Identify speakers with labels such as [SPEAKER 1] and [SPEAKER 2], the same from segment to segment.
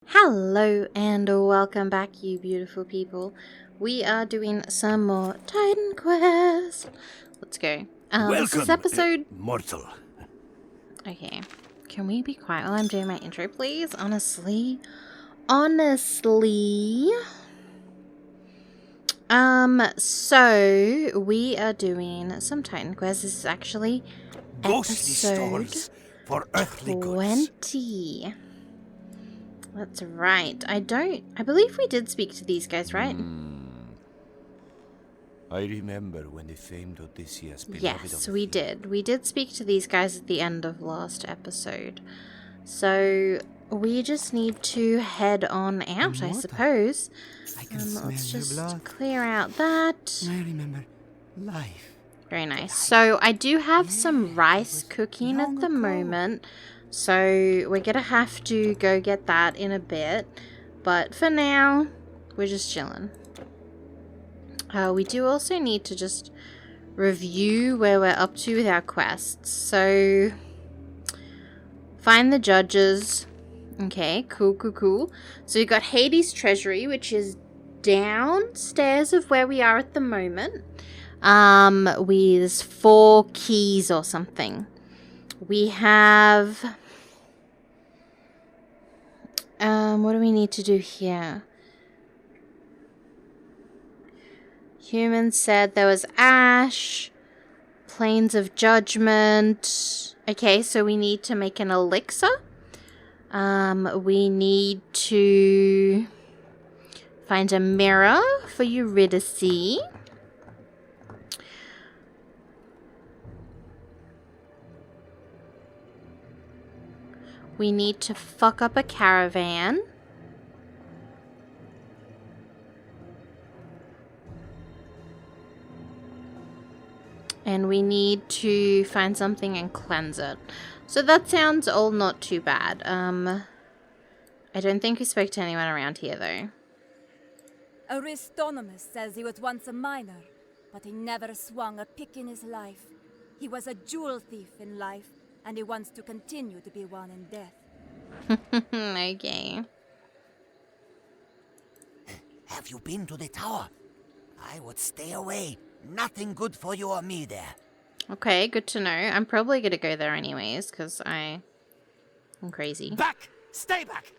[SPEAKER 1] Hello and welcome back, you beautiful people. We are doing some more Titan Quest. Let's go. This is episode...
[SPEAKER 2] mortal.
[SPEAKER 1] Okay. Can we be quiet while I'm doing my intro, please? Honestly. So we are doing some Titan Quest. This is actually
[SPEAKER 2] Ghostly
[SPEAKER 1] episode
[SPEAKER 2] stores for earthly goods.
[SPEAKER 1] 20. That's right. I believe we did speak to these guys, right?
[SPEAKER 2] I remember when the famed Odysseus beloved
[SPEAKER 1] Yes,
[SPEAKER 2] of
[SPEAKER 1] we
[SPEAKER 2] the
[SPEAKER 1] did. We did speak to these guys at the end of last episode. So we just need to head on out, I suppose.
[SPEAKER 2] I can smell
[SPEAKER 1] Let's
[SPEAKER 2] your
[SPEAKER 1] just
[SPEAKER 2] blood.
[SPEAKER 1] clear out that.
[SPEAKER 2] I remember life.
[SPEAKER 1] Very nice. So I do have some rice cooking at the moment. So we're gonna have to go get that in a bit. But for now, we're just chilling. We do also need to just review where we're up to with our quests. So, find the judges. Okay, cool. So we got Hades' Treasury, which is downstairs of where we are at the moment. With 4 keys or something. We have... what do we need to do here? Humans said there was ash, planes of judgment. Okay, so we need to make an elixir. We need to find a mirror for Eurydice. We need to fuck up a caravan. And we need to find something and cleanse it. So that sounds all not too bad. I don't think we spoke to anyone around here, though.
[SPEAKER 3] Aristonomus says he was once a miner, but he never swung a pick in his life. He was a jewel thief in life, and he wants to continue to be one in death.
[SPEAKER 1] Okay.
[SPEAKER 2] Have you been to the tower? I would stay away. Nothing good for you or me there.
[SPEAKER 1] Okay, good to know. I'm probably gonna go there anyways, because I'm crazy.
[SPEAKER 2] Back! Stay back!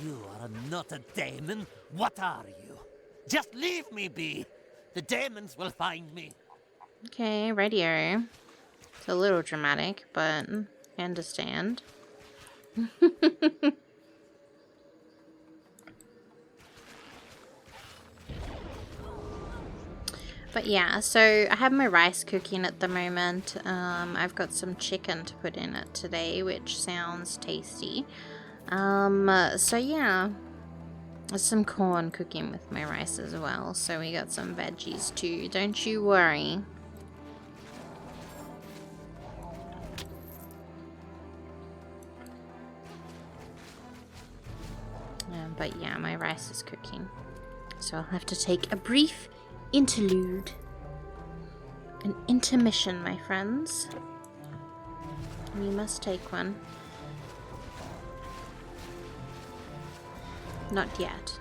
[SPEAKER 2] You are not a demon. What are you? Just leave me be. The demons will find me.
[SPEAKER 1] Okay, radio. It's a little dramatic, but I understand. But yeah, so I have my rice cooking at the moment. I've got some chicken to put in it today, which sounds tasty. So yeah, there's some corn cooking with my rice as well. So we got some veggies too, don't you worry. But yeah, my rice is cooking. So I'll have to take a brief interlude. An intermission, my friends. We must take one. Not yet.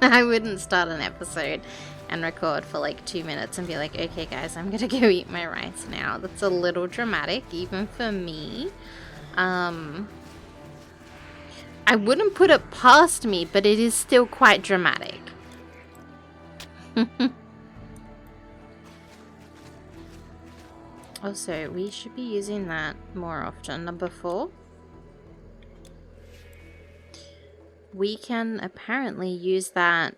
[SPEAKER 1] I wouldn't start an episode and record for like 2 minutes and be like, okay guys, I'm gonna go eat my rice now. That's a little dramatic, even for me. I wouldn't put it past me, but it is still quite dramatic. Also, we should be using that more often. Number 4. We can apparently use that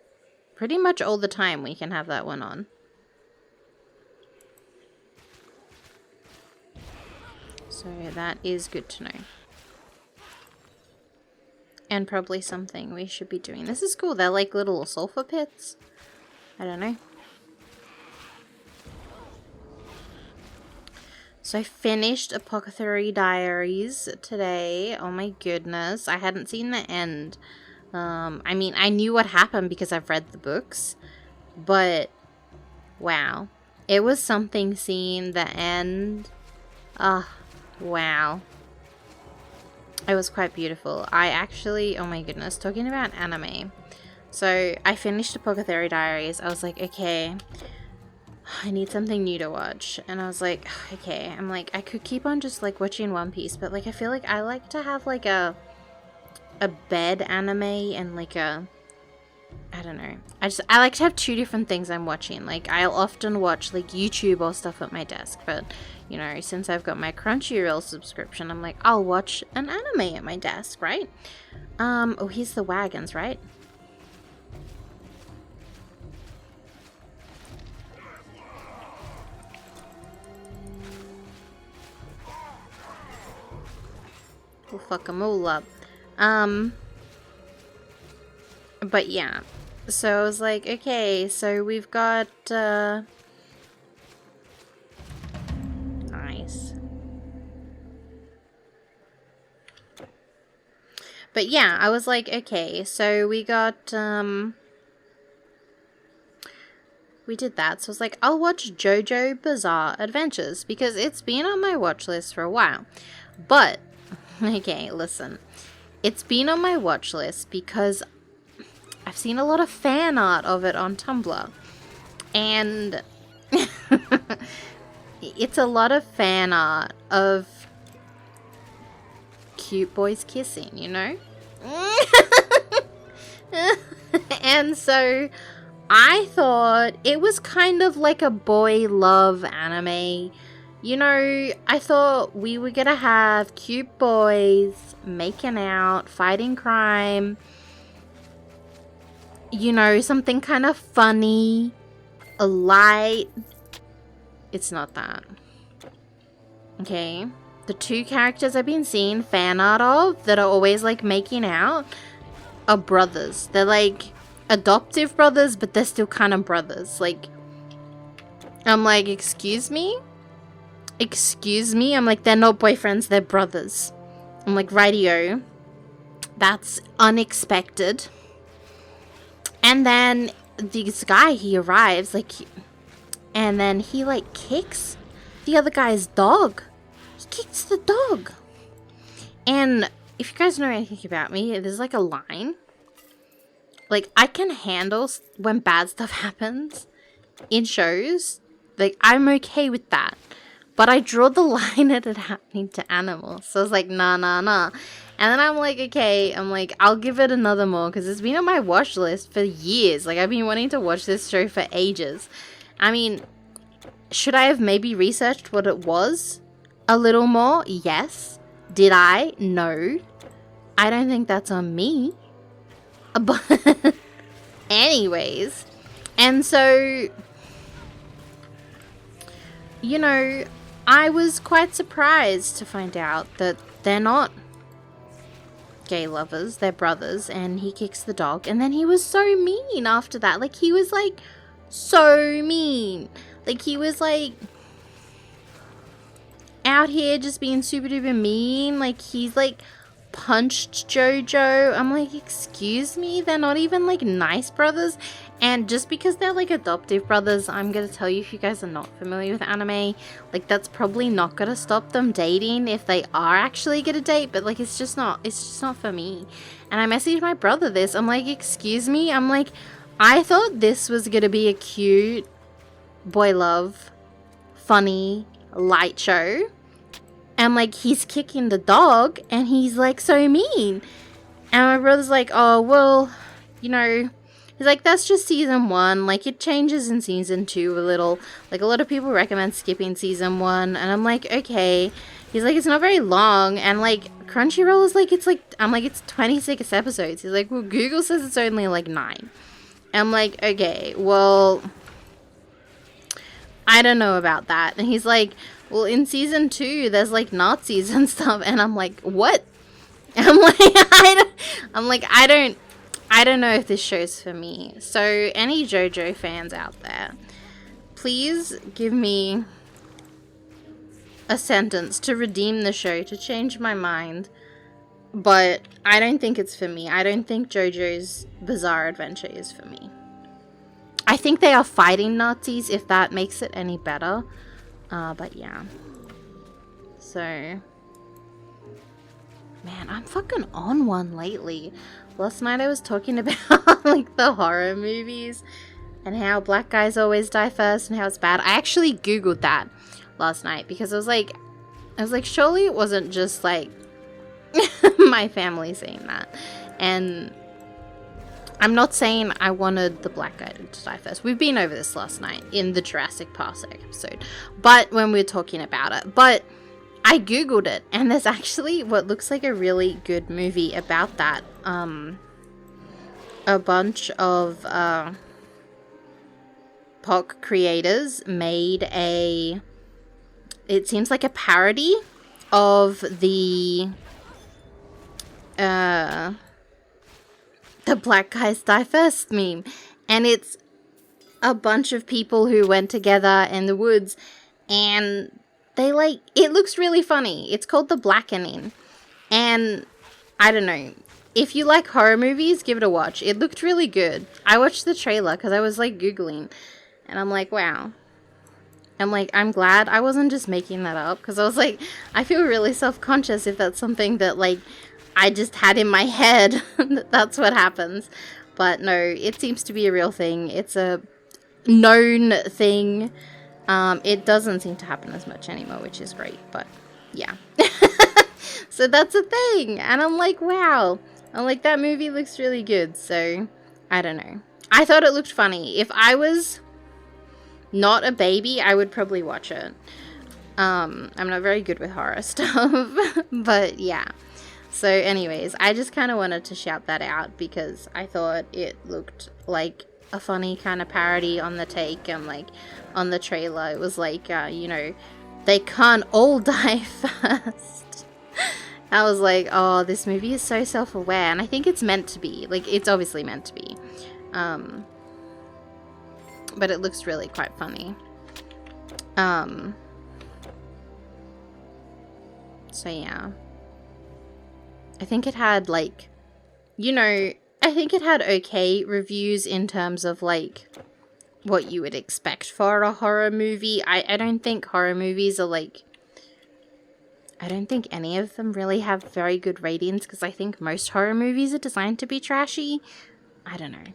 [SPEAKER 1] pretty much all the time. We can have that one on. So that is good to know. And probably something we should be doing. This is cool. They're like little sulfur pits. I don't know. So I finished Apothecary Diaries today. Oh my goodness. I hadn't seen the end. I mean, I knew what happened because I've read the books. But, wow. It was something seeing the end. Ah, wow. It was quite beautiful. I actually, oh my goodness, talking about anime. So I finished Apothecary Diaries. I was like, okay, I need something new to watch. And I was like, okay, I'm like, I could keep on just like watching One Piece, but like I feel like I like to have like a bed anime and like a, I don't know. I like to have two different things I'm watching. Like I'll often watch like YouTube or stuff at my desk, but you know, since I've got my Crunchyroll subscription, I'm like, I'll watch an anime at my desk, right? Oh, here's the wagons, right? We'll fuck them all up. But yeah. So I was like, okay, so we've got, nice. But yeah, I was like, okay, so we got, we did that. So I was like, I'll watch JoJo Bizarre Adventures because it's been on my watch list for a while. But, okay, listen. It's been on my watch list because I've seen a lot of fan art of it on Tumblr. And it's a lot of fan art of cute boys kissing, you know? And so I thought it was kind of like a boy love anime. You know, I thought we were gonna have cute boys making out, fighting crime. You know, something kind of funny, a light. It's not that. Okay. The two characters I've been seeing fan art of that are always like making out are brothers. They're like adoptive brothers, but they're still kind of brothers. Like, I'm like, excuse me? Excuse me? I'm like, they're not boyfriends, they're brothers. I'm like, rightio. That's unexpected. And then this guy, he arrives, like, and then he, like, kicks the other guy's dog. He kicks the dog. And if you guys know anything about me, there's, like, a line. Like, I can handle when bad stuff happens in shows. Like, I'm okay with that. But I draw the line at it happening to animals. So I was like, nah, nah, nah. And then I'm like, okay, I'm like, I'll give it another more because it's been on my watch list for years. Like, I've been wanting to watch this show for ages. I mean, should I have maybe researched what it was a little more? Yes. Did I? No. I don't think that's on me. But anyways. And so, you know, I was quite surprised to find out that they're not gay lovers, they're brothers, and he kicks the dog. And then he was so mean after that. Like, he was like so mean. Like, he was like out here just being super duper mean. Like, he's like punched JoJo. I'm like, excuse me, they're not even like nice brothers. And just because they're like adoptive brothers, I'm gonna tell you, if you guys are not familiar with anime, like, that's probably not gonna stop them dating if they are actually gonna date. But like, it's just not for me. And I messaged my brother this. I'm like, excuse me, I'm like, I thought this was gonna be a cute boy love, funny, light show. And like, he's kicking the dog and he's like so mean. And my brother's like, oh, well, you know, he's like, that's just season 1. Like, it changes in season 2 a little. Like, a lot of people recommend skipping season 1. And I'm like, okay. He's like, it's not very long. And like, Crunchyroll is like, it's like, I'm like, it's 26 episodes. He's like, well, Google says it's only like 9. And I'm like, okay, well, I don't know about that. And he's like, well, in season 2, there's like Nazis and stuff. And I'm like, what? And I'm like, I don't know if this show's for me. So, any JoJo fans out there, please give me a sentence to redeem the show, to change my mind. But I don't think it's for me. I don't think JoJo's Bizarre Adventure is for me. I think they are fighting Nazis, if that makes it any better. But yeah. So, Man, I'm fucking on one lately. Last night I was talking about like the horror movies and how black guys always die first and how it's bad. I actually googled that last night because I was like surely it wasn't just like my family saying that. And I'm not saying I wanted the black guy to die first. We've been over this last night in the Jurassic Park episode, but when we were talking about it, but I googled it and there's actually what looks like a really good movie about that. A bunch of POC creators made it seems like a parody of the black guys die first meme, and it's a bunch of people who went together in the woods, and they it looks really funny. It's called The Blackening, and I don't know, if you like horror movies, give it a watch. It looked really good. I watched the trailer because I was like googling, and I'm like, wow. I'm glad I wasn't just making that up, because I was like, I feel really self-conscious if that's something that I just had in my head. That's what happens. But no, it seems to be a real thing. It's a known thing. It doesn't seem to happen as much anymore, which is great. But yeah. So that's a thing. And I'm like, wow. I'm like, that movie looks really good. So I don't know. I thought it looked funny. If I was not a baby, I would probably watch it. I'm not very good with horror stuff. But yeah. So anyways, I just kind of wanted to shout that out because I thought it looked like a funny kind of parody on the take, and like on the trailer it was like, you know, they can't all die first. I was like, oh, this movie is so self-aware, and I think it's meant to be. Like, it's obviously meant to be. But it looks really quite funny. So yeah. I think it had, like, you know, I think it had okay reviews in terms of, like, what you would expect for a horror movie. I don't think horror movies are, like, I don't think any of them really have very good ratings, because I think most horror movies are designed to be trashy. I don't know.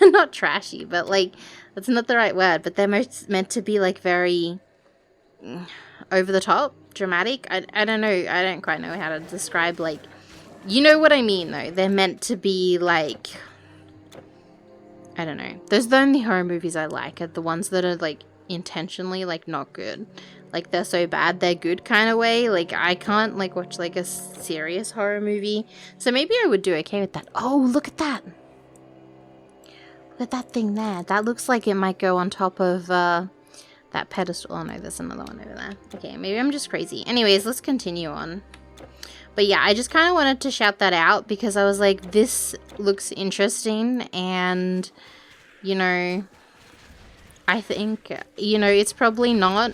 [SPEAKER 1] Not trashy, but, like, that's not the right word, but they're meant to be, like, very over the top, dramatic. I don't know. I don't quite know how to describe, like, you know what I mean, though. They're meant to be, like, I don't know. Those are the only horror movies I like, are the ones that are, like, intentionally, like, not good. Like, they're so bad, they're good kind of way. Like, I can't, like, watch, like, a serious horror movie. So maybe I would do okay with that. Oh, look at that. Look at that thing there. That looks like it might go on top of, that pedestal. Oh, no, there's another one over there. Okay, maybe I'm just crazy. Anyways, let's continue on. But yeah, I just kind of wanted to shout that out because I was like, this looks interesting, and, you know, I think, you know, it's probably not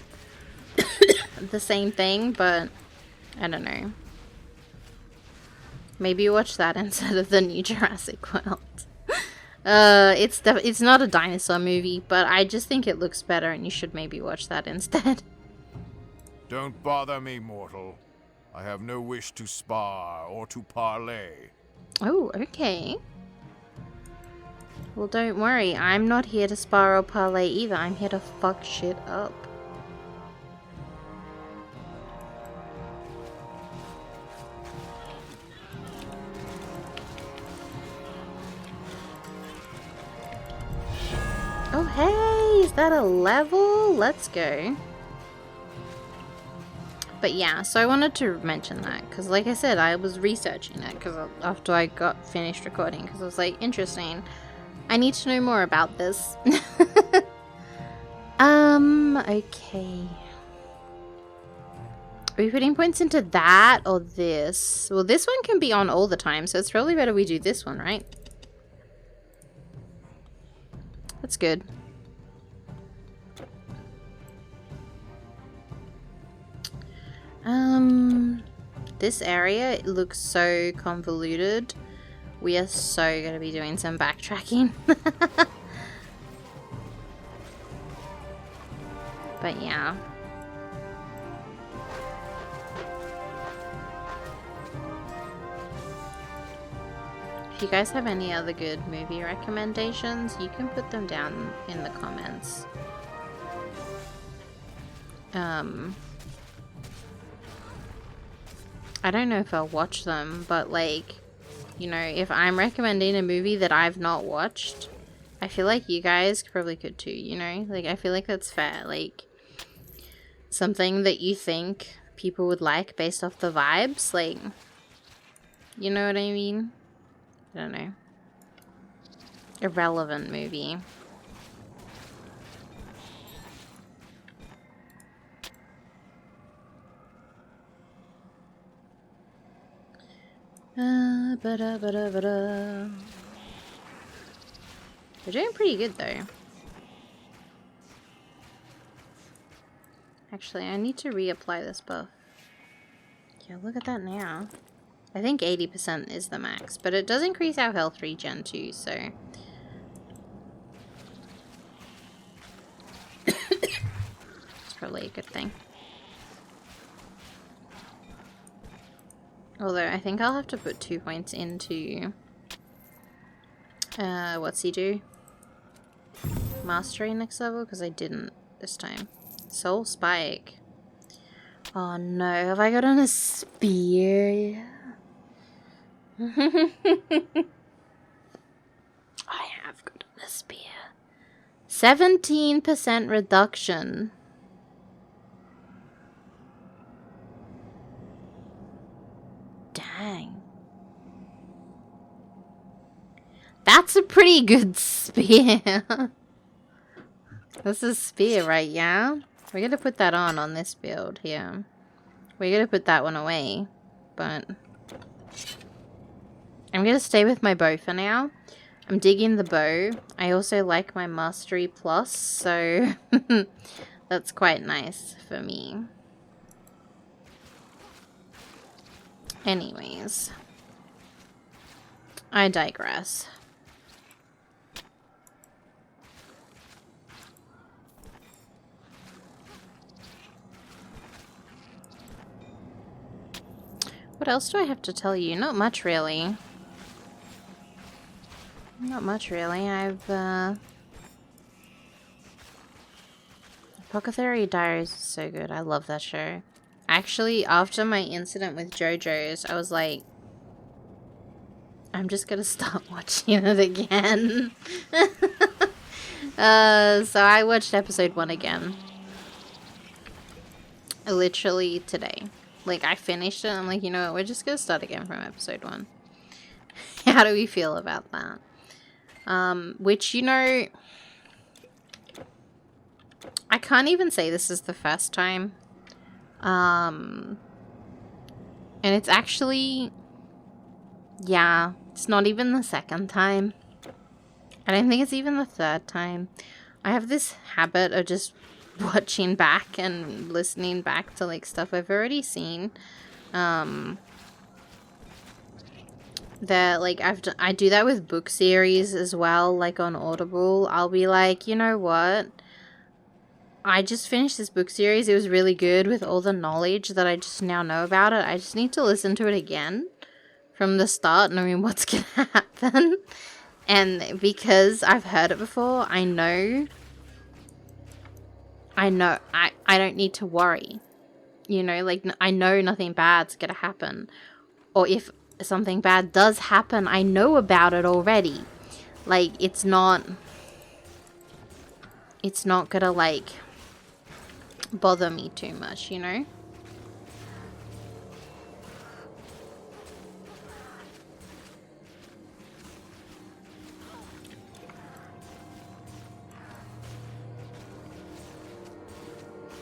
[SPEAKER 1] the same thing, but I don't know. Maybe watch that instead of the new Jurassic World. It's not a dinosaur movie, but I just think it looks better, and you should maybe watch that instead.
[SPEAKER 4] Don't bother me, mortal. I have no wish to spar or to parley.
[SPEAKER 1] Oh, okay. Well, don't worry. I'm not here to spar or parlay either. I'm here to fuck shit up. Oh, hey! Is that a level? Let's go. But yeah, so I wanted to mention that, because like I said, I was researching it after I got finished recording, because I was like, interesting. I need to know more about this. Okay. Are we putting points into that or this? Well, this one can be on all the time, so it's probably better we do this one, right? That's good. This area, it looks so convoluted. We are so going to be doing some backtracking. But yeah. if you guys have any other good movie recommendations, you can put them down in the comments. I don't know if I'll watch them, but like, you know, if I'm recommending a movie that I've not watched, I feel like you guys probably could too, you know? Like, I feel like that's fair. Like, something that you think people would like based off the vibes, like, you know what I mean? I don't know. A relevant movie. Ba-da. We're doing pretty good though. Actually, I need to reapply this buff. Yeah, look at that now. I think 80% is the max, but it does increase our health regen too, so... it's probably a good thing. Although, I think I'll have to put 2 points into... what's he do? Mastery next level, because I didn't this time. Soul Spike. Oh no, have I gotten a spear? I have gotten a spear. 17% reduction. Dang. That's a pretty good spear. This is spear, right? Yeah? We're gonna put that on this build here. We're gonna put that one away. But I'm gonna stay with my bow for now. I'm digging the bow. I also like my Mastery Plus, so that's quite nice for me. Anyways. I digress. What else do I have to tell you? Not much, really. Not much, really. Apothecary Diaries is so good. I love that show. Actually, after my incident with JoJo's, I was like, I'm just gonna start watching it again. So I watched episode 1 again. Literally today. Like, I finished it, I'm like, you know what, we're just gonna start again from episode 1. How do we feel about that? Which, you know, I can't even say this is the first time. And it's actually, yeah, it's not even the second time. I don't think it's even the third time. I have this habit of just watching back and listening back to like stuff I've already seen. That like I do that with book series as well, like on Audible. I'll be like, you know what? I just finished this book series. It was really good with all the knowledge that I just now know about it. I just need to listen to it again from the start, knowing what's gonna happen. And because I've heard it before, I don't need to worry. You know, like, I know nothing bad's gonna happen. Or if something bad does happen, I know about it already. Like, it's not gonna, like, bother me too much, you know?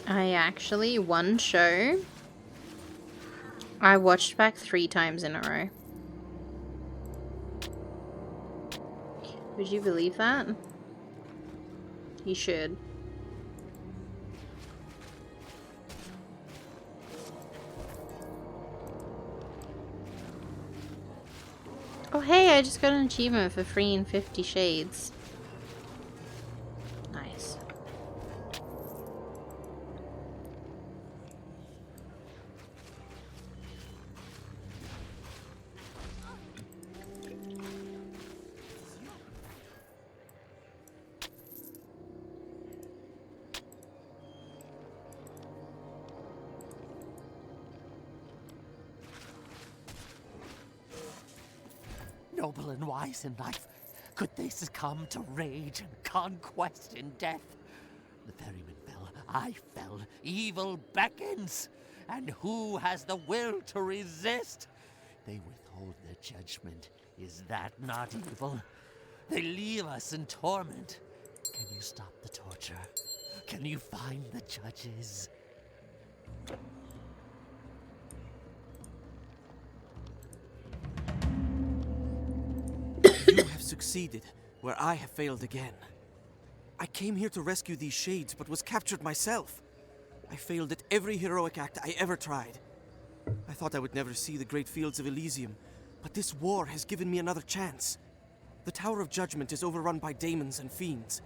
[SPEAKER 1] I actually, one show, I watched back 3 times in a row. Would you believe that? You should. Oh hey, I just got an achievement for freeing 50 shades. Nice.
[SPEAKER 2] noble and wise in life, could they succumb to rage and conquest in death? The ferryman fell, I fell, evil beckons, and who has the will to resist? They withhold their judgment. Is that not evil? They leave us in torment. Can you stop the torture? Can you find the judges?
[SPEAKER 5] You have succeeded, where I have failed again. I came here to rescue these shades, but was captured myself. I failed at every heroic act I ever tried. I thought I would never see the great fields of Elysium, but this war has given me another chance. The Tower of Judgment is overrun by daemons and fiends.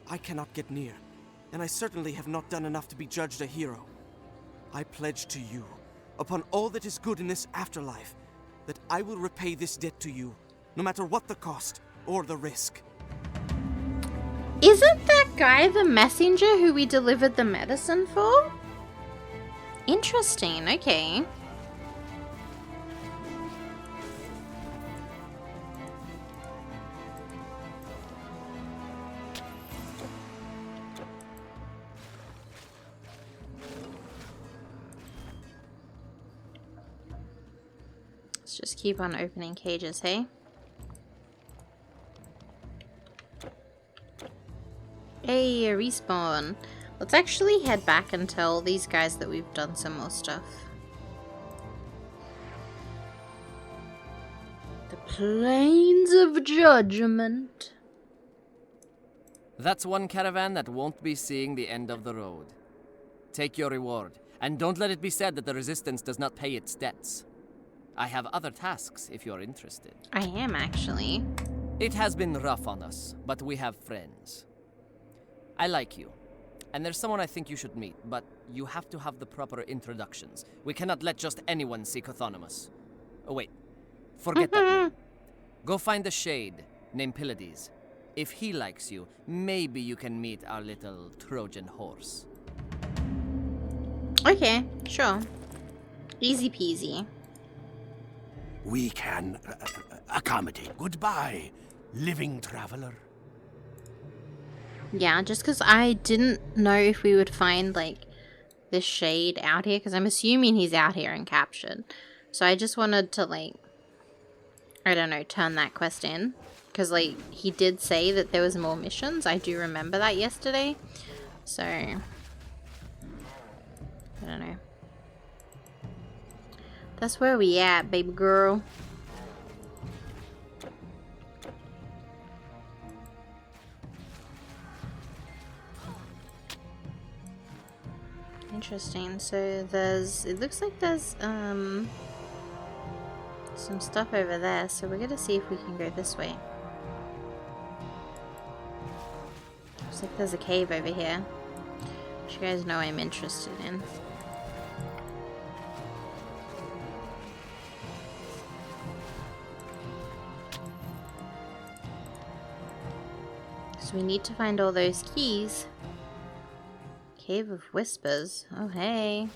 [SPEAKER 5] I cannot get near, and I certainly have not done enough to be judged a hero. I pledge to you, upon all that is good in this afterlife, that I will repay this debt to you, no matter what the cost or the risk.
[SPEAKER 1] Isn't that guy the messenger who we delivered the medicine for? Interesting, okay. Let's just keep on opening cages, hey? Hey, a respawn. Let's actually head back and tell these guys that we've done some more stuff. The Plains of Judgment.
[SPEAKER 6] That's one caravan that won't be seeing the end of the road. Take your reward, and don't let it be said that the Resistance does not pay its debts. I have other tasks if you're interested.
[SPEAKER 1] I am, actually.
[SPEAKER 6] It has been rough on us, but we have friends. I like you, and there's someone I think you should meet, but you have to have the proper introductions. We cannot let just anyone see Cthonimus. Oh wait, forget that name. Go find a shade named Pylades. If he likes you, maybe you can meet our little Trojan horse.
[SPEAKER 1] Okay, sure. Easy peasy.
[SPEAKER 7] We can accommodate. Goodbye, living traveler.
[SPEAKER 1] Yeah, just because I didn't know if we would find, like, this shade out here, because I'm assuming he's out here and captured. So I just wanted to, like, I don't know, turn that quest in. Because, like, he did say that there was more missions. I do remember that yesterday. So, I don't know. That's where we at, baby girl. Interesting. So there's, it looks like there's some stuff over there. So we're gonna see if we can go this way. Looks like there's a cave over here, which you guys know I'm interested in. So we need to find all those keys. Cave of Whispers. Oh, hey.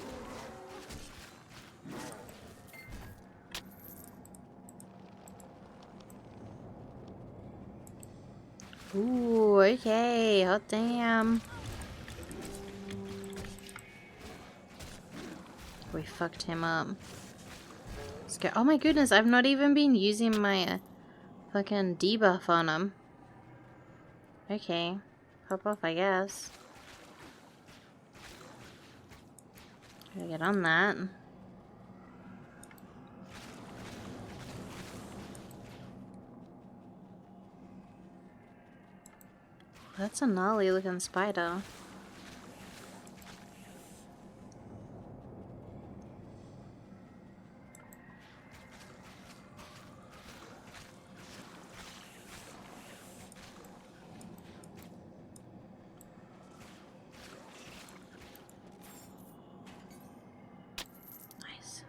[SPEAKER 1] Ooh, okay. Hot damn. We fucked him up. Let's go. Oh my goodness, I've not even been using my fucking debuff on him. Okay. Hop off, I guess. Gotta get on that. That's a gnarly looking spider. Nice.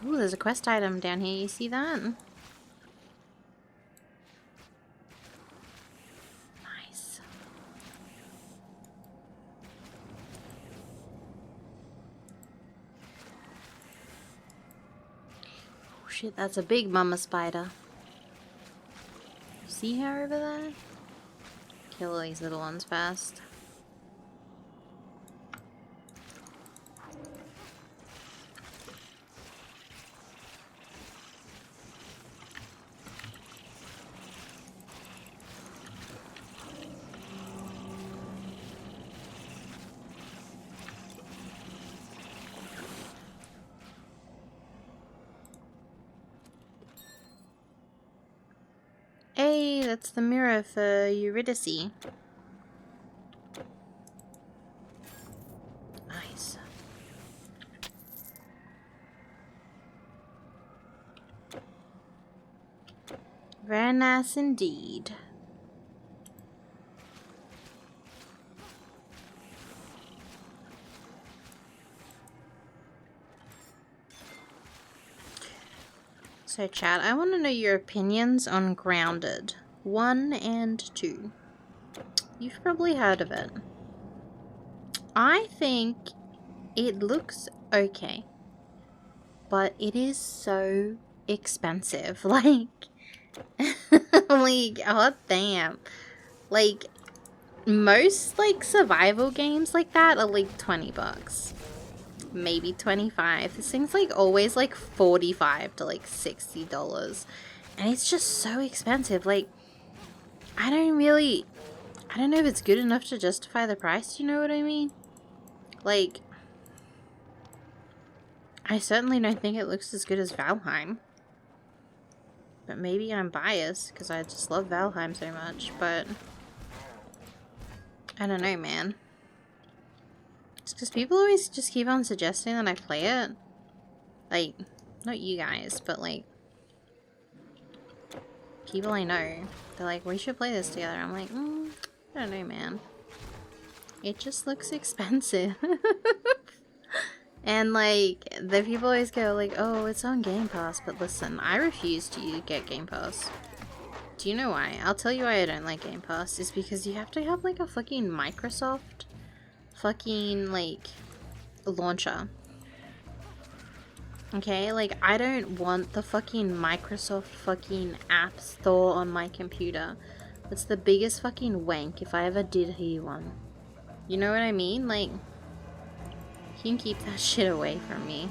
[SPEAKER 1] Ooh, there's a quest item down here. You see that? Nice. Oh shit, that's a big mama spider. See her over there? Kill all these little ones fast. Hey, that's the mirror for Eurydice. Nice. Very nice indeed. So chat, I want to know your opinions on Grounded 1 and 2. You've probably heard of it. I think it looks okay, but it is so expensive. Like, like, oh damn. Like, most like survival games like that are like 20 bucks. Maybe 25. This thing's like always like $45 to like $60. And it's just so expensive. Like, I don't know if it's good enough to justify the price, you know what I mean? Like, I certainly don't think it looks as good as Valheim. But maybe I'm biased because I just love Valheim so much, but I don't know, man. It's because people always just keep on suggesting that I play it. Like, not you guys, but like, people I know. They're like, we should play this together. I'm like, I don't know, man. It just looks expensive. And like, the people always go like, oh, it's on Game Pass. But listen, I refuse to get Game Pass. Do you know why? I'll tell you why I don't like Game Pass. It's because you have to have like a fucking Microsoft fucking like launcher. Okay, like I don't want the fucking Microsoft fucking app store on my computer. That's the biggest fucking wank if I ever did hear one. You know what I mean? Like, you can keep that shit away from me.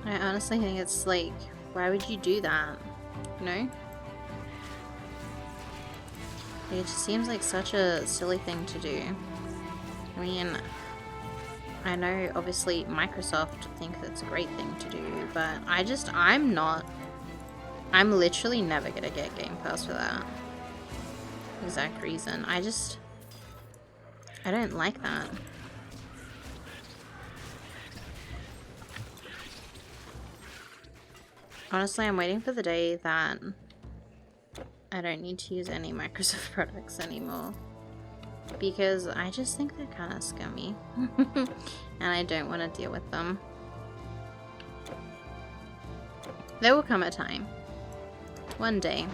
[SPEAKER 1] I honestly think it's like, why would you do that? You know? It just seems like such a silly thing to do. I mean, I know obviously Microsoft think that's a great thing to do, but I'm literally never gonna get Game Pass for that exact reason. I don't like that. Honestly, I'm waiting for the day that I don't need to use any Microsoft products anymore. Because I just think they're kind of scummy. And I don't want to deal with them. There will come a time. One day.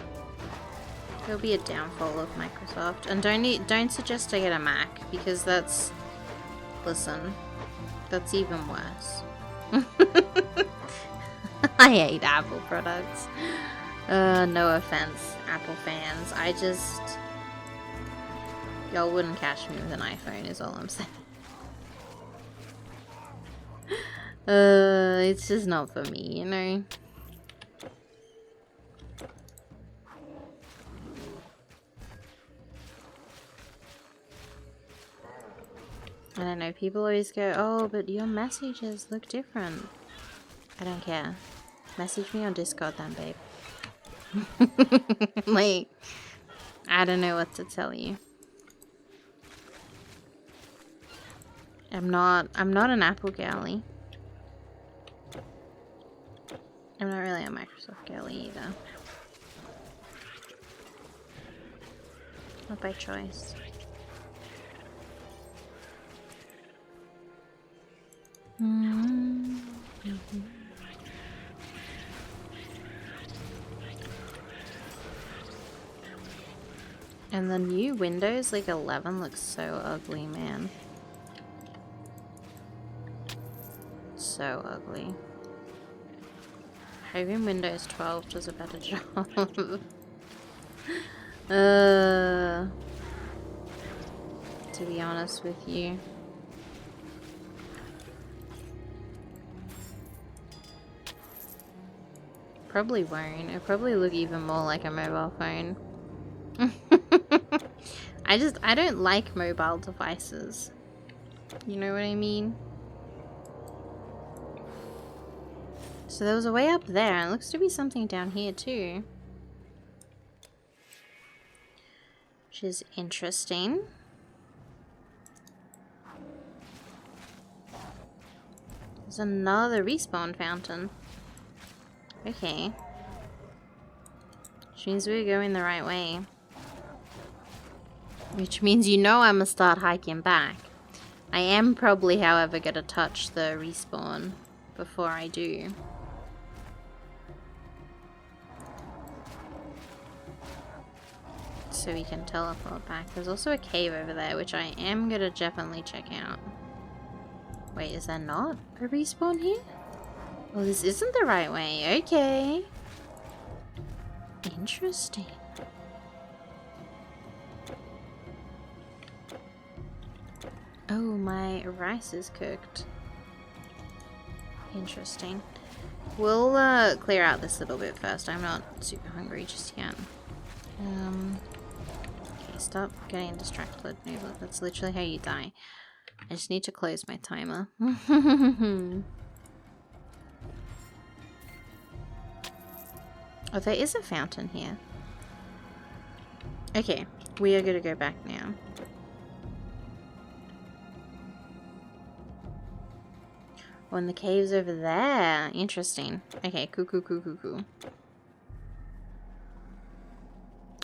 [SPEAKER 1] There'll be a downfall of Microsoft. And don't suggest I get a Mac. Because that's... Listen. That's even worse. I hate Apple products. No offense, Apple fans. Y'all wouldn't catch me with an iPhone is all I'm saying. It's just not for me, you know? I don't know, people always go, oh, but your messages look different. I don't care. Message me on Discord then, babe. Like, I don't know what to tell you. I'm not an Apple girly. I'm not really a Microsoft girly either. Not by choice. Mm-hmm. And the new Windows, like 11, looks so ugly, man. So ugly. Hoping Windows 12 does a better job. To be honest with you. Probably won't. It'll probably look even more like a mobile phone. I don't like mobile devices. You know what I mean? So there was a way up there, and it looks to be something down here too. Which is interesting. There's another respawn fountain. Okay. Which means we're going the right way. Which means you know I'm gonna start hiking back. I am probably, however, gonna touch the respawn before I do. So we can teleport back. There's also a cave over there, which I am gonna definitely check out. Wait, is there not a respawn here? Oh, this isn't the right way. Okay. Interesting. Oh, my rice is cooked. Interesting. We'll clear out this little bit first. I'm not super hungry just yet. Okay, stop getting distracted. No, that's literally how you die. I just need to close my timer. Oh, there is a fountain here. Okay, we are gonna go back now. Oh, and the cave's over there. Interesting. Okay, cool.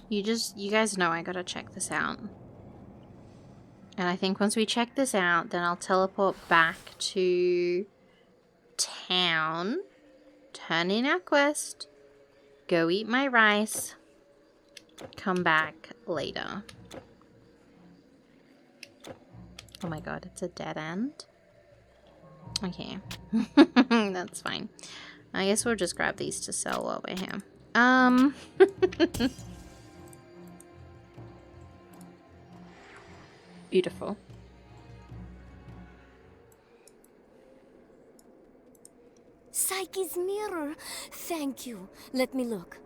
[SPEAKER 1] You guys know I gotta check this out. And I think once we check this out, then I'll teleport back to town, turn in our quest, go eat my rice, come back later. Oh my god, it's a dead end? Okay. That's fine. I guess we'll just grab these to sell while we're here. Beautiful.
[SPEAKER 8] Psyche's mirror. Thank you. Let me look.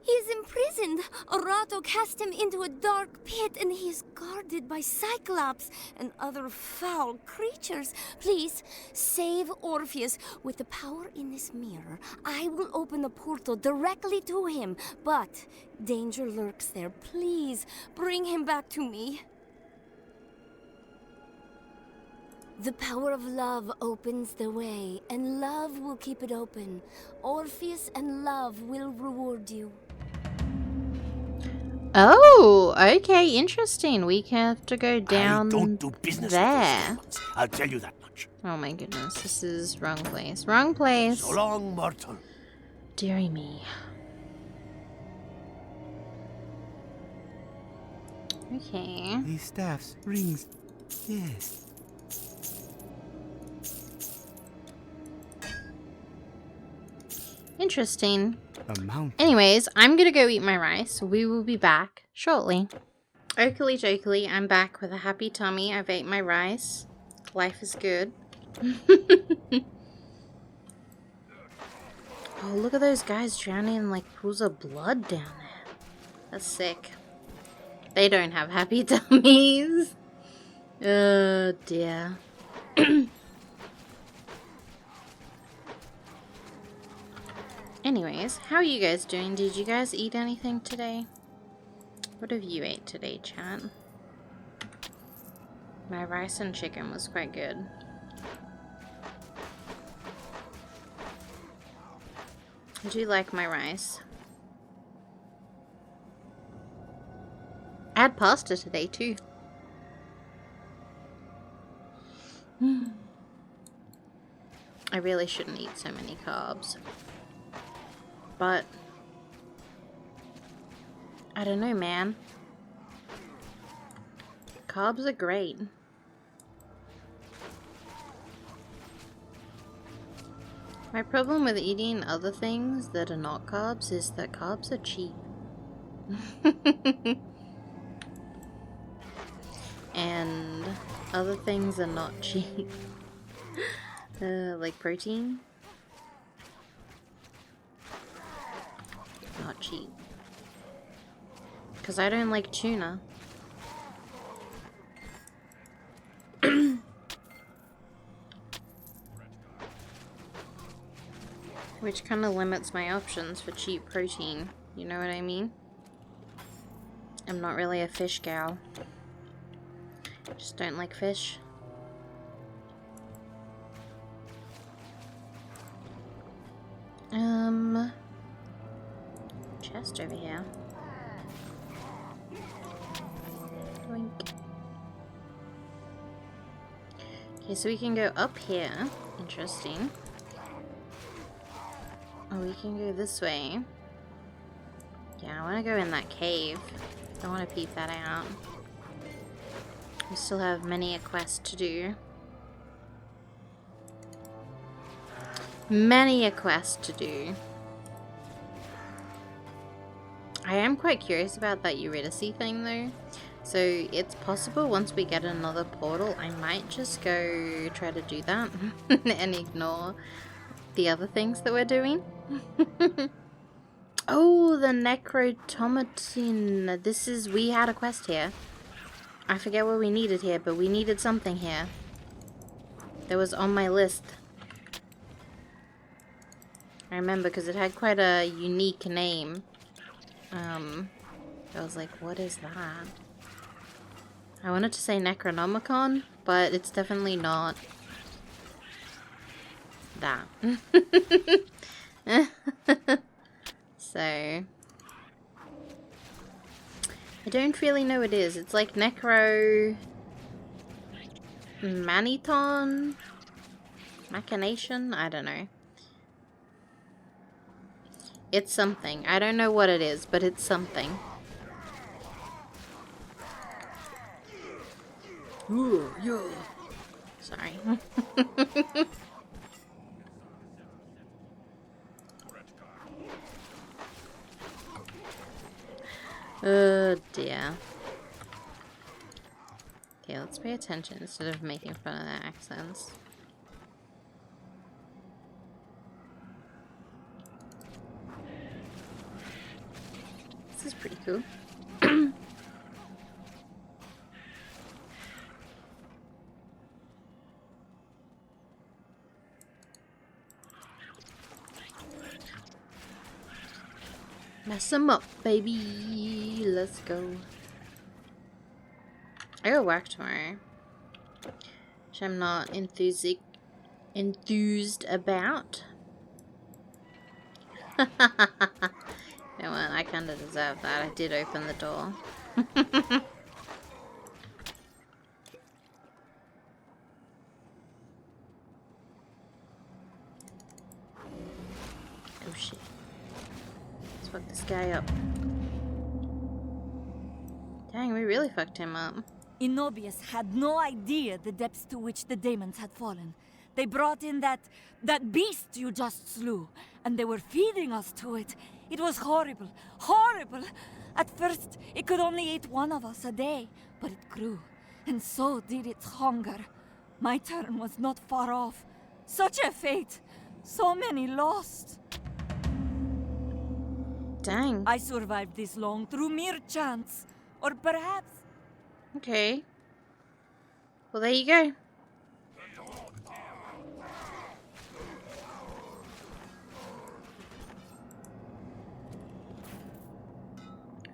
[SPEAKER 8] He's imprisoned. Arato cast him into a dark pit and he is guarded by Cyclops and other foul creatures. Please, save Orpheus. With the power in this mirror, I will open a portal directly to him. But danger lurks there. Please, bring him back to me. The power of love opens the way, and love will keep it open. Orpheus and love will reward you.
[SPEAKER 1] Oh, okay, interesting. We have to go down
[SPEAKER 7] I don't do business
[SPEAKER 1] there.
[SPEAKER 7] with those demons. I'll tell you that much.
[SPEAKER 1] Oh my goodness, this is wrong place. Wrong place.
[SPEAKER 7] So long, mortal.
[SPEAKER 1] Dearie me. Okay.
[SPEAKER 5] These staffs, rings, yes.
[SPEAKER 1] Interesting.
[SPEAKER 5] A mountain.
[SPEAKER 1] Anyways, I'm gonna go eat my rice. We will be back shortly. Okily dokily, I'm back with a happy tummy. I've ate my rice. Life is good. Oh, look at those guys drowning in like pools of blood down there. That's sick. They don't have happy tummies. Oh dear. Anyways, how are you guys doing? Did you guys eat anything today? What have you ate today, chat? My rice and chicken was quite good. I do like my rice. I had pasta today too. I really shouldn't eat so many carbs. But I don't know, man. Carbs are great. My problem with eating other things that are not carbs is that carbs are cheap. And other things are not cheap. Like protein. Not cheap. Because I don't like tuna. Which kind of limits my options for cheap protein. You know what I mean? I'm not really a fish gal. Just don't like fish. Chest over here. Doink. Okay, so we can go up here. Interesting. Oh, we can go this way. Yeah, I want to go in that cave. I want to peep that out. We still have many a quest to do. Many a quest to do. I am quite curious about that Eurydice thing though. So it's possible once we get another portal, I might just go try to do that and ignore the other things that we're doing. Oh, the Necrotomatin. This is, we had a quest here. I forget what we needed here, but we needed something here. That was on my list. I remember because it had quite a unique name. I was like, what is that? I wanted to say Necronomicon, but it's definitely not that. So I don't really know what it is. It's like Necro Maniton? Machination? I don't know. It's something. I don't know what it is, but it's something. Ooh, yeah. Sorry. Oh dear. Okay, let's pay attention instead of making fun of their accents. This is pretty cool. Mess them up, baby. Let's go. I gotta work tomorrow, which I'm not enthused about. You know what? I kind of deserve that. I did open the door. Oh shit. Fuck this guy up. Dang, we really fucked him up.
[SPEAKER 3] Enobius had no idea the depths to which the demons had fallen. They brought in that beast you just slew, and they were feeding us to it. It was horrible, horrible. At first, it could only eat one of us a day, but it grew, and so did its hunger. My turn was not far off. Such a fate! So many lost!
[SPEAKER 1] Dang.
[SPEAKER 3] I survived this long through mere chance. Or perhaps...
[SPEAKER 1] Okay. Well, there you go.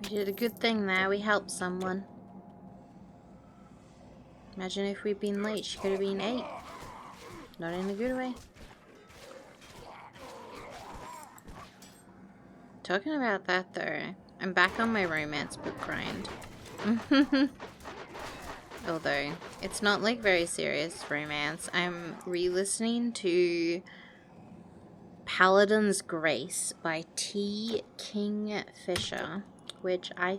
[SPEAKER 1] We did a good thing there. We helped someone. Imagine if we'd been late. She could have been 8. Not in a good way. Talking about that though, I'm back on my romance book grind. Although, It's not like very serious romance. I'm re-listening to Paladin's Grace by T. Kingfisher, which I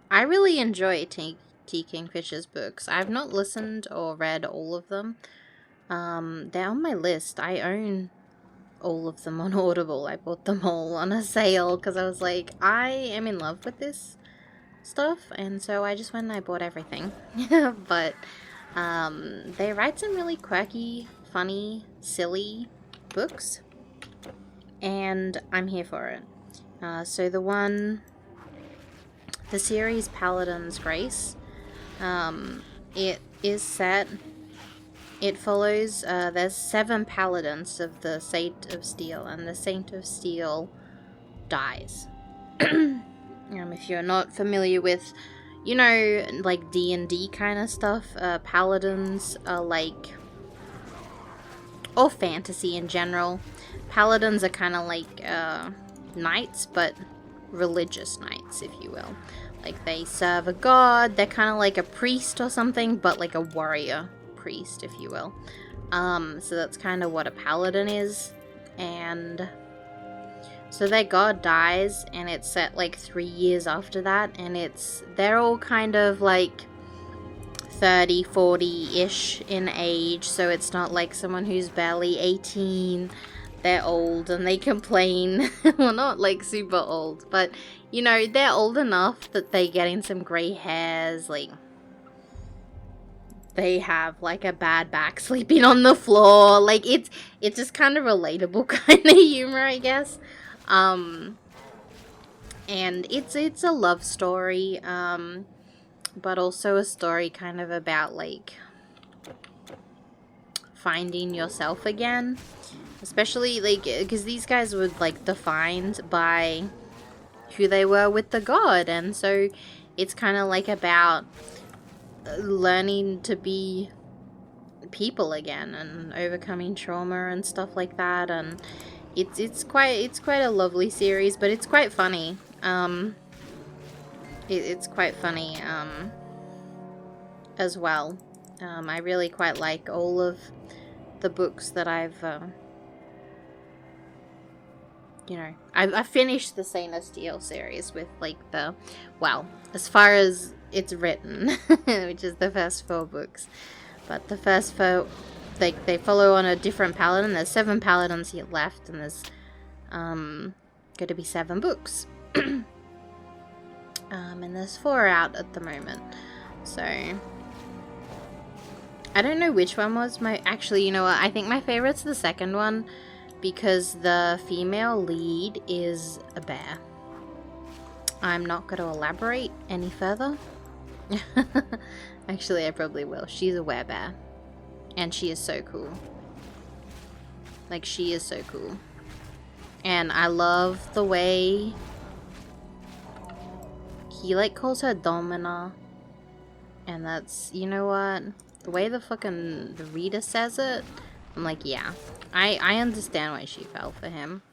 [SPEAKER 1] really enjoy T. Kingfisher's books. I've not listened or read all of them. They're on my list. I own all of them on Audible. I bought them all on a sale because I was like, I am in love with this stuff, and so I just went and I bought everything. But they write some really quirky, funny, silly books, and I'm here for it. So the series Paladin's Grace, it is set, it follows, there's 7 paladins of the Saint of Steel, and the Saint of Steel dies. If you're not familiar with, you know, like D&D kind of stuff, paladins are like, or fantasy in general, paladins are kind of like knights, but religious knights, if you will. Like, they serve a god, they're kind of like a priest or something, but like a warrior priest, if you will. So that's kind of what a paladin is, and so their god dies, and it's set like 3 years after that, and they're all kind of like 30, 40-ish in age, so it's not like someone who's barely 18. They're old and they complain. Well, not like super old, but you know, they're old enough that they get in some gray hairs, like they have like a bad back sleeping on the floor. Like it's just kind of relatable kind of humor, I guess. And it's a love story, but also a story kind of about like finding yourself again, especially like because these guys were like defined by who they were with the god, and so it's kind of like about learning to be people again and overcoming trauma and stuff like that. And it's quite a lovely series, but it's quite funny. It's quite funny as well. I really quite like all of the books that I've I've finished the Saint of Steel series with like as far as it's written, which is the first 4 books. But the first 4, they follow on a different paladin. There's 7 paladins here left, and there's going to be 7 books. And there's 4 out at the moment. So I don't know which one was my... Actually, you know what? I think my favorite's the second one, because the female lead is a bear. I'm not going to elaborate any further. Actually, I probably will. She's a werebear. And she is so cool. Like, she is so cool. And I love the way he, like, calls her Domina. And that's, you know what? The way the reader says it, I'm like, yeah. I understand why she fell for him.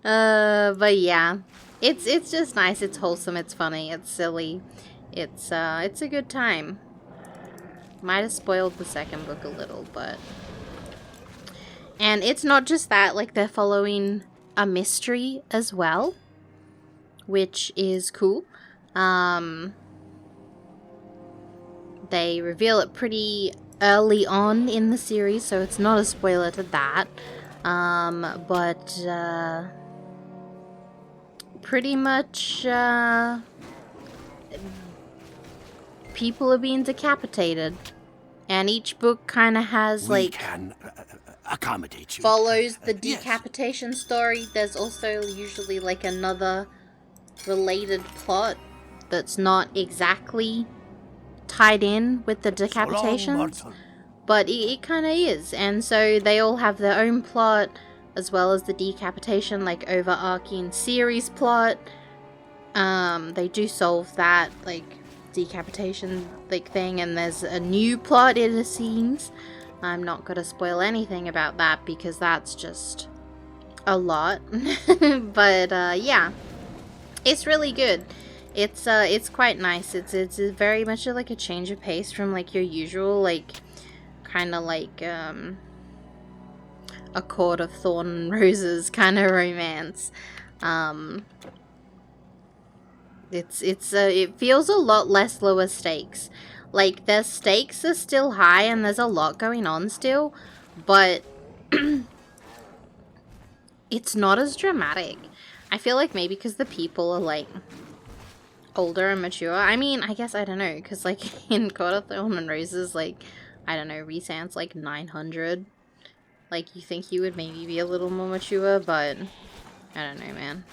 [SPEAKER 1] But yeah. It's just nice, it's wholesome, it's funny, it's silly. It's a good time. Might have spoiled the second book a little, but... And it's not just that, like, they're following a mystery as well, which is cool. They reveal it pretty early on in the series, so it's not a spoiler to that. But pretty much, people are being decapitated. And each book kind of has,
[SPEAKER 7] We
[SPEAKER 1] like...
[SPEAKER 7] can accommodate you.
[SPEAKER 1] follows the
[SPEAKER 7] Yes.
[SPEAKER 1] decapitation story. There's also usually, like, another related plot that's not exactly tied in with the
[SPEAKER 7] So long,
[SPEAKER 1] decapitations.
[SPEAKER 7] mortal.
[SPEAKER 1] But it kind of is. And so they all have their own plot, as well as the decapitation, like, overarching series plot. They do solve that, like, decapitation, like, thing, and there's a new plot, it seems. I'm not gonna spoil anything about that, because that's just a lot. But, yeah. It's really good. It's quite nice. It's very much like a change of pace from like your usual like kind of like A Court of Thorn and Roses kind of romance. It feels a lot less lower stakes. Like the stakes are still high and there's a lot going on still, but it's not as dramatic. I feel like maybe because the people are like older and mature. I mean, I guess I don't know, because like in Court of Thorn and Roses, like I don't know, Rhysand's like 900. Like you think he would maybe be a little more mature, but I don't know, man.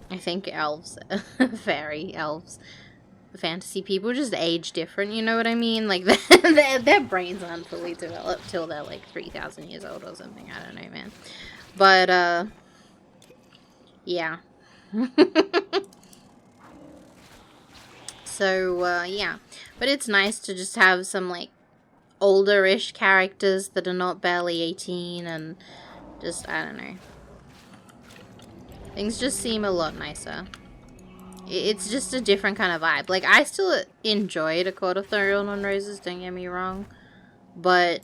[SPEAKER 1] I think elves, fairy elves, fantasy people just age different, you know what I mean? Like their brains aren't fully developed till they're like 3,000 years old or something. I don't know, man. But yeah. So yeah, but it's nice to just have some like older-ish characters that are not barely 18 and just, I don't know. Things just seem a lot nicer. It's just a different kind of vibe. Like, I still enjoyed A Court of Thorn and Roses, don't get me wrong. But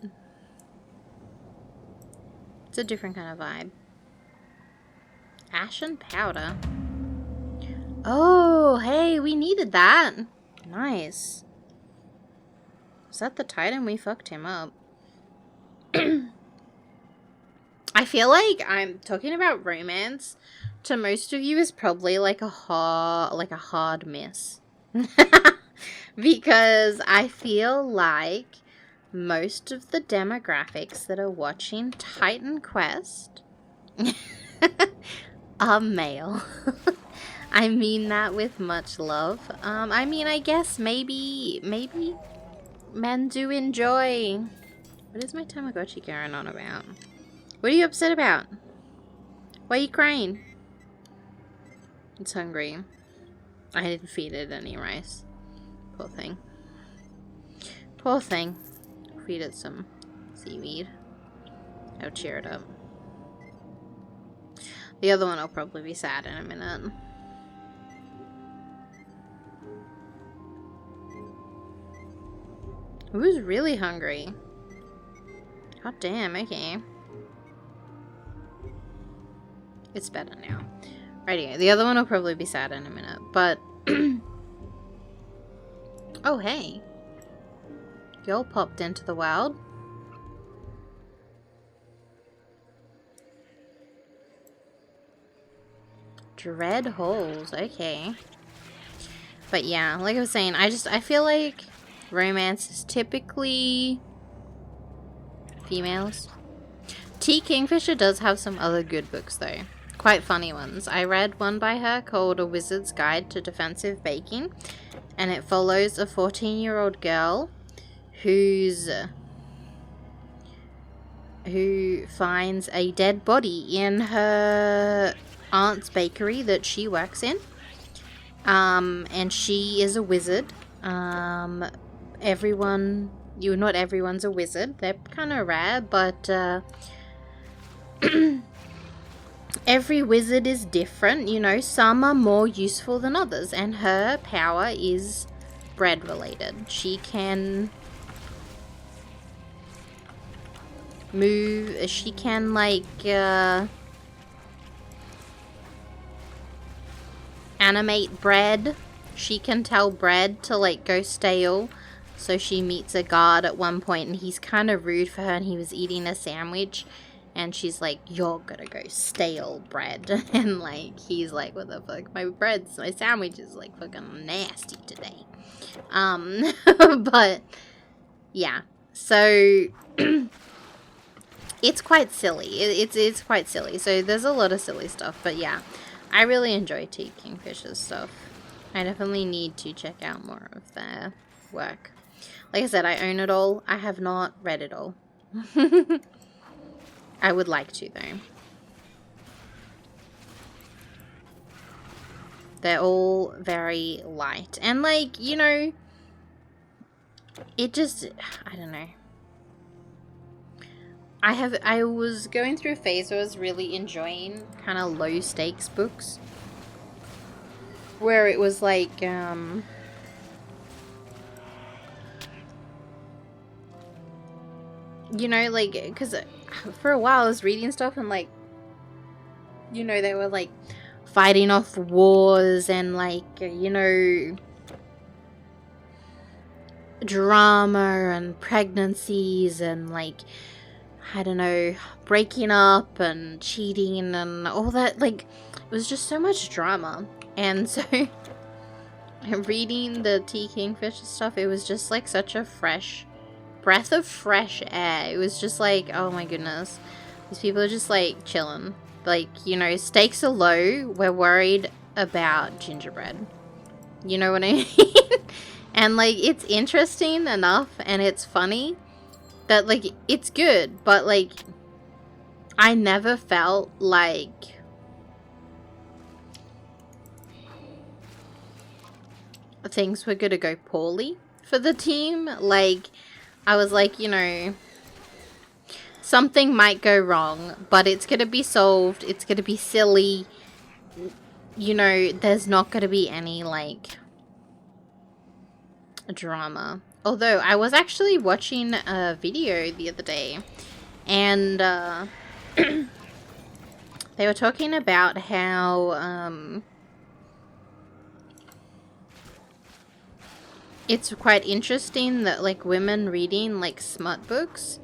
[SPEAKER 1] it's a different kind of vibe. Ashen powder. Oh, hey, we needed that. Nice. Is that the Titan? We fucked him up. I feel like I'm talking about romance to most of you is probably like a hard miss. Because I feel like most of the demographics that are watching Titan Quest are male. I mean that with much love. I mean, I guess maybe men do enjoy. What is my Tamagotchi going on about? What are you upset about? Why are you crying? It's hungry. I didn't feed it any rice. Poor thing. Poor thing. Feed it some seaweed. I'll cheer it up. The other one will probably be sad in a minute. Who's really hungry? God damn, okay. It's better now. Righty, the other one will probably be sad in a minute, but... Oh, hey. Y'all popped into the wild. Dread holes, okay. But yeah, like I was saying, I feel like romance is typically females. T. Kingfisher does have some other good books though. Quite funny ones. I read one by her called A Wizard's Guide to Defensive Baking, and it follows a 14-year-old girl who finds a dead body in her aunt's bakery that she works in. And she is a wizard. Not everyone's a wizard. They're kind of rare, but every wizard is different, you know. Some are more useful than others, and her power is bread related. She can move, she can like animate bread. She can tell bread to like go stale. So she meets a guard at one point and he's kind of rude for her and he was eating a sandwich. And she's like, you're gonna go stale bread. And like, he's like, what the fuck? My sandwich is like fucking nasty today. But yeah. So it's quite silly. It's quite silly. So there's a lot of silly stuff. But yeah, I really enjoy T. Kingfisher's stuff. I definitely need to check out more of their work. Like I said, I own it all. I have not read it all. I would like to, though. They're all very light. And, like, you know, it just, I don't know. I was going through a phase where I was really enjoying kind of low stakes books. where it was like, you know, like, because for a while I was reading stuff and, like, you know, they were, like, fighting off wars and, like, you know, drama and pregnancies and, like, I don't know, breaking up and cheating and all that. Like, it was just so much drama. And so reading the Tea Kingfisher stuff, it was just like such a fresh breath of fresh air. It was just like, oh my goodness, these people are just like chilling. Like, you know, stakes are low, we're worried about gingerbread. You know what I mean? And like, it's interesting enough and it's funny that, like, it's good, but, like, I never felt like things were gonna go poorly for the team. Like, I was like, you know, something might go wrong, but it's gonna be solved, it's gonna be silly, you know, there's not gonna be any, like, drama. Although, I was actually watching a video the other day, and they were talking about how it's quite interesting that, like, women reading, like, smut books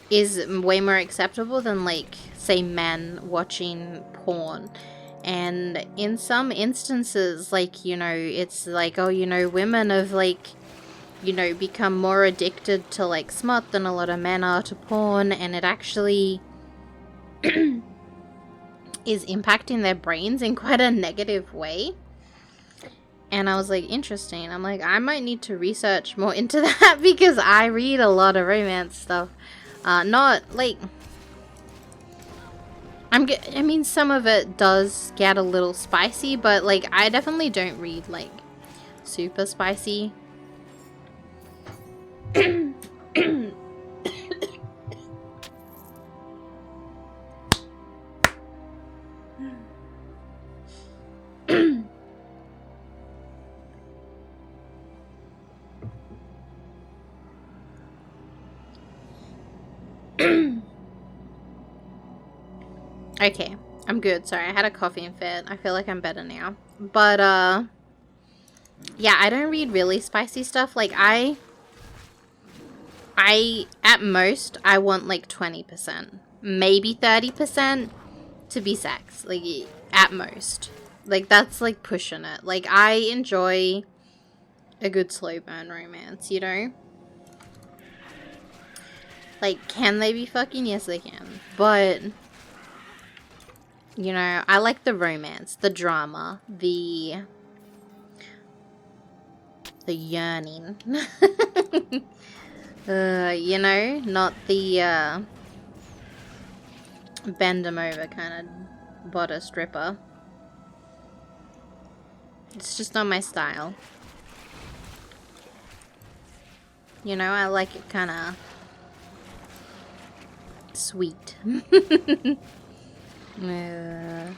[SPEAKER 1] is way more acceptable than, like, say, men watching porn. And in some instances, like, you know, it's like, oh, you know, women have, like, you know, become more addicted to, like, smut than a lot of men are to porn, and it actually is impacting their brains in quite a negative way. And I was like, interesting. I'm like, I might need to research more into that because I read a lot of romance stuff. Not, like, I mean, some of it does get a little spicy, but, like, I definitely don't read, like, super spicy. Okay, I'm good. Sorry, I had a coughing fit. I feel like I'm better now. But, yeah, I don't read really spicy stuff. Like, at most, I want, like, 20%. Maybe 30% to be sex. Like, at most. Like, that's, like, pushing it. Like, I enjoy a good slow burn romance, you know? Like, can they be fucking? Yes, they can. But, you know, I like the romance, the drama, the yearning. You know, not the, bend them over kind of bodice stripper. It's just not my style. You know, I like it kind of sweet. There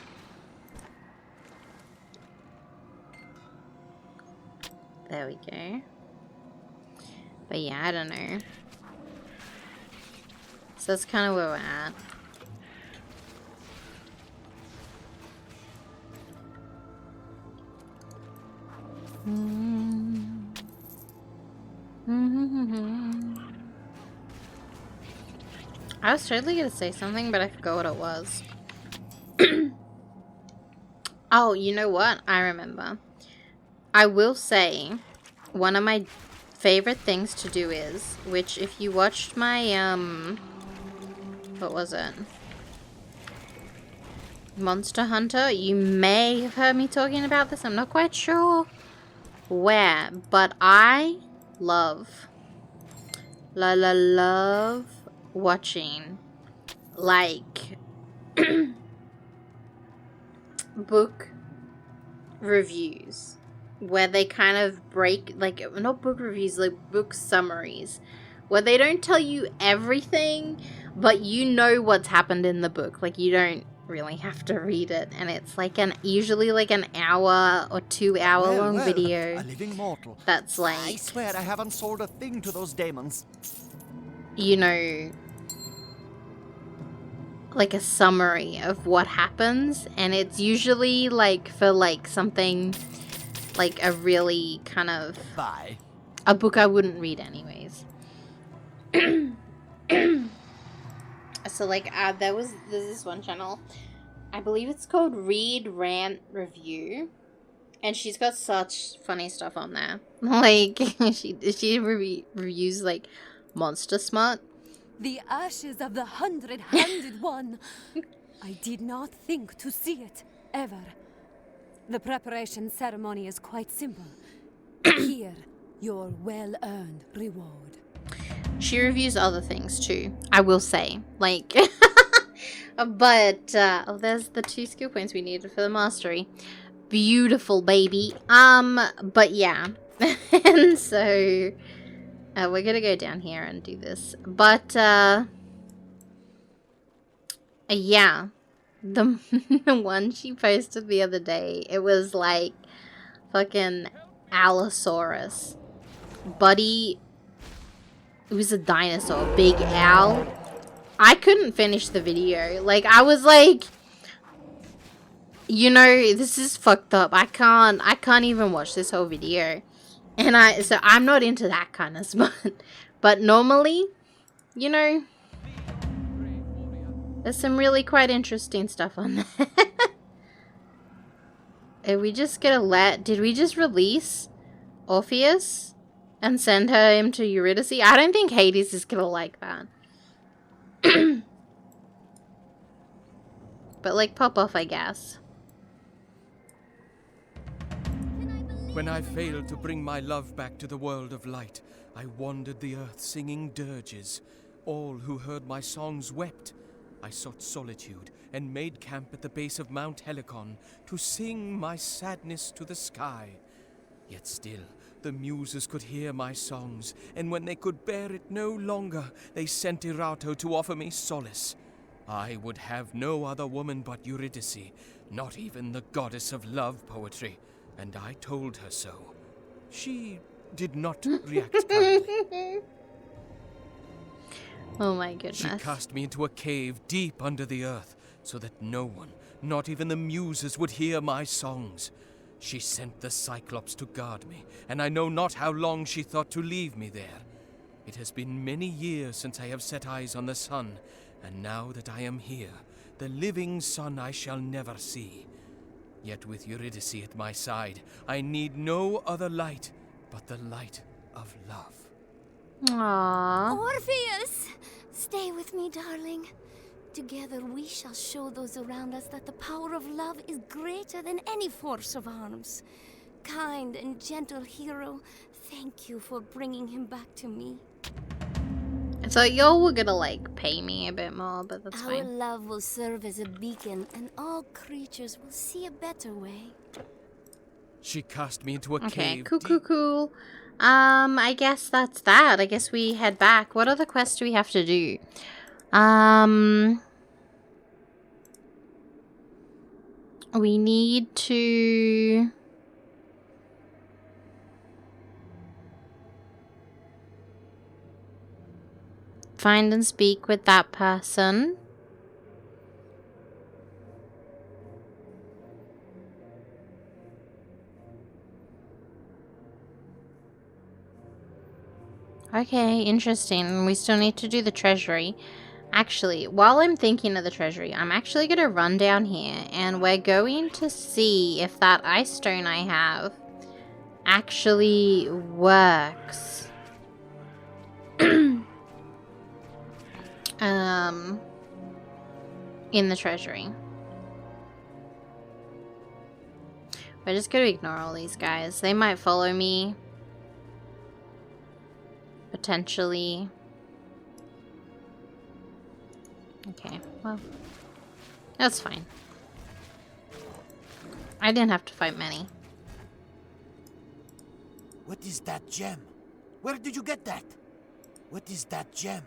[SPEAKER 1] we go. But yeah, I don't know. So that's kind of where we're at. I was totally gonna say something, but I forgot what it was. Oh, you know what? I remember. I will say, one of my favorite things to do is, which if you watched my, what was it? Monster Hunter, you may have heard me talking about this. I'm not quite sure where, but I love watching, like, book reviews where they kind of break, like, not book reviews, like book summaries, where they don't tell you everything, but you know what's happened in the book. Like, you don't really have to read it, and it's like usually like an hour or 2 hour long video.
[SPEAKER 7] A living mortal.
[SPEAKER 1] That's like,
[SPEAKER 7] I swear I haven't sold a thing to those demons.
[SPEAKER 1] you know, like a summary of what happens, and it's usually like for like something like a really kind of a book I wouldn't read anyways. So like there's this one channel, I believe it's called Read Rant Review, and she's got such funny stuff on there. Like she reviews like Monster Smart.
[SPEAKER 9] The ashes of the 100-handed one. I did not think to see it, ever. The preparation ceremony is quite simple. Here, your well-earned reward.
[SPEAKER 1] She reviews other things too, I will say. Like, but, oh, there's the 2 skill points we needed for the mastery. Beautiful, baby. But yeah. And so... we're gonna go down here and do this. But, yeah. The one she posted the other day, it was like fucking Allosaurus. Buddy, it was a dinosaur, big owl. I couldn't finish the video. Like, I was like, you know, this is fucked up. I can't even watch this whole video. And so I'm not into that kind of smut. But normally, you know, there's some really quite interesting stuff on there. Are we just gonna did we just release Orpheus and send him to Eurydice? I don't think Hades is gonna like that. But like, pop off, I guess.
[SPEAKER 5] When I failed to bring my love back to the world of light, I wandered the earth singing dirges. All who heard my songs wept. I sought solitude and made camp at the base of Mount Helicon to sing my sadness to the sky. Yet still, the muses could hear my songs, and when they could bear it no longer, they sent Erato to offer me solace. I would have no other woman but Eurydice, not even the goddess of love poetry, and I told her so. She did not react kindly.
[SPEAKER 1] Oh my goodness.
[SPEAKER 5] She cast me into a cave deep under the earth, so that no one, not even the muses, would hear my songs. She sent the Cyclops to guard me, and I know not how long she thought to leave me there. It has been many years since I have set eyes on the sun, and now that I am here, the living sun I shall never see. Yet with Eurydice at my side, I need no other light but the light of love.
[SPEAKER 1] Aww.
[SPEAKER 8] Orpheus! Stay with me, darling. Together we shall show those around us that the power of love is greater than any force of arms. Kind and gentle hero, thank you for bringing him back to me.
[SPEAKER 1] I thought y'all were gonna, like, pay me a bit more, but that's
[SPEAKER 8] Our
[SPEAKER 1] fine.
[SPEAKER 8] love will serve as a beacon, and all creatures will see a better way.
[SPEAKER 5] She cast me into a
[SPEAKER 1] Okay,
[SPEAKER 5] cave.
[SPEAKER 1] cool. I guess that's that. I guess we head back. What other quests do we have to do? We need to... find and speak with that person. Okay, interesting. We still need to do the treasury. Actually, while I'm thinking of the treasury, I'm actually going to run down here and we're going to see if that ice stone I have actually works. In the treasury. We're just going to ignore all these guys. They might follow me. Potentially. Okay, well, that's fine. I didn't have to fight many.
[SPEAKER 7] What is that gem? Where did you get that? What is that gem?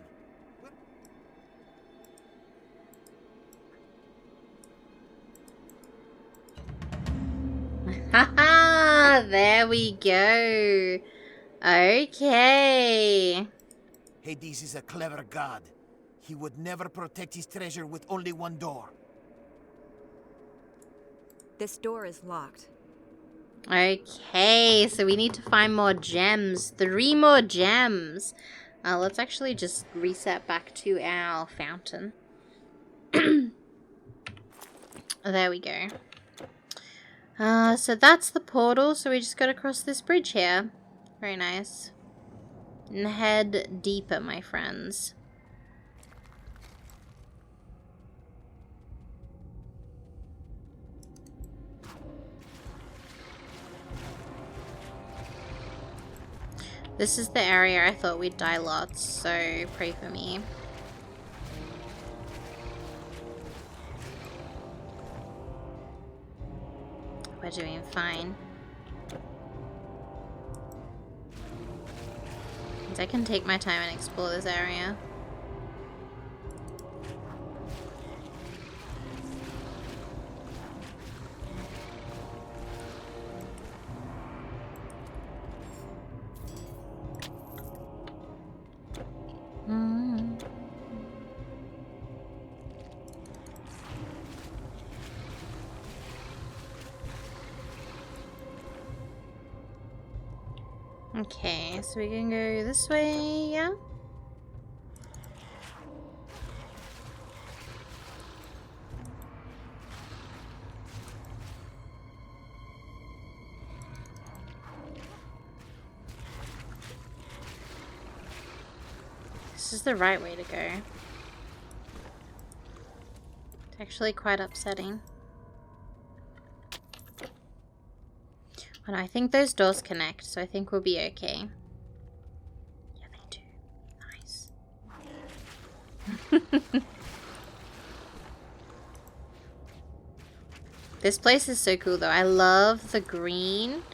[SPEAKER 1] we go. Okay.
[SPEAKER 7] Hades is a clever god. He would never protect his treasure with only one door.
[SPEAKER 10] This door is locked.
[SPEAKER 1] Okay, so we need to find more gems. 3 more gems. Let's actually just reset back to our fountain. There we go. So that's the portal, so we just gotta cross this bridge here. Very nice. And head deeper, my friends. This is the area I thought we'd die lots, so pray for me. We're doing fine. I can take my time and explore this area. Okay, so we can go this way, yeah? This is the right way to go. It's actually quite upsetting. And I think those doors connect, so I think we'll be okay. Yeah, they do. Nice. This place is so cool, though. I love the green,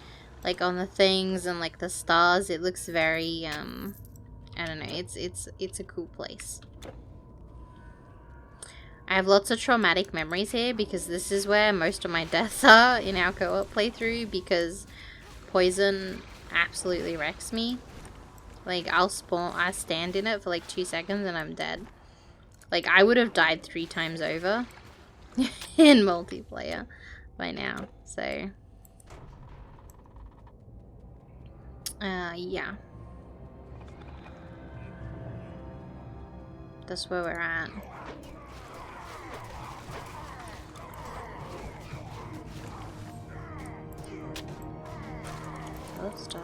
[SPEAKER 1] like, on the things and, like, the stars. It looks very, I don't know. It's a cool place. I have lots of traumatic memories here because this is where most of my deaths are in our co-op playthrough because poison absolutely wrecks me. Like, I stand in it for like 2 seconds and I'm dead. Like, I would have died 3 times over in multiplayer by now, so. Yeah. That's where we're at. Stuff.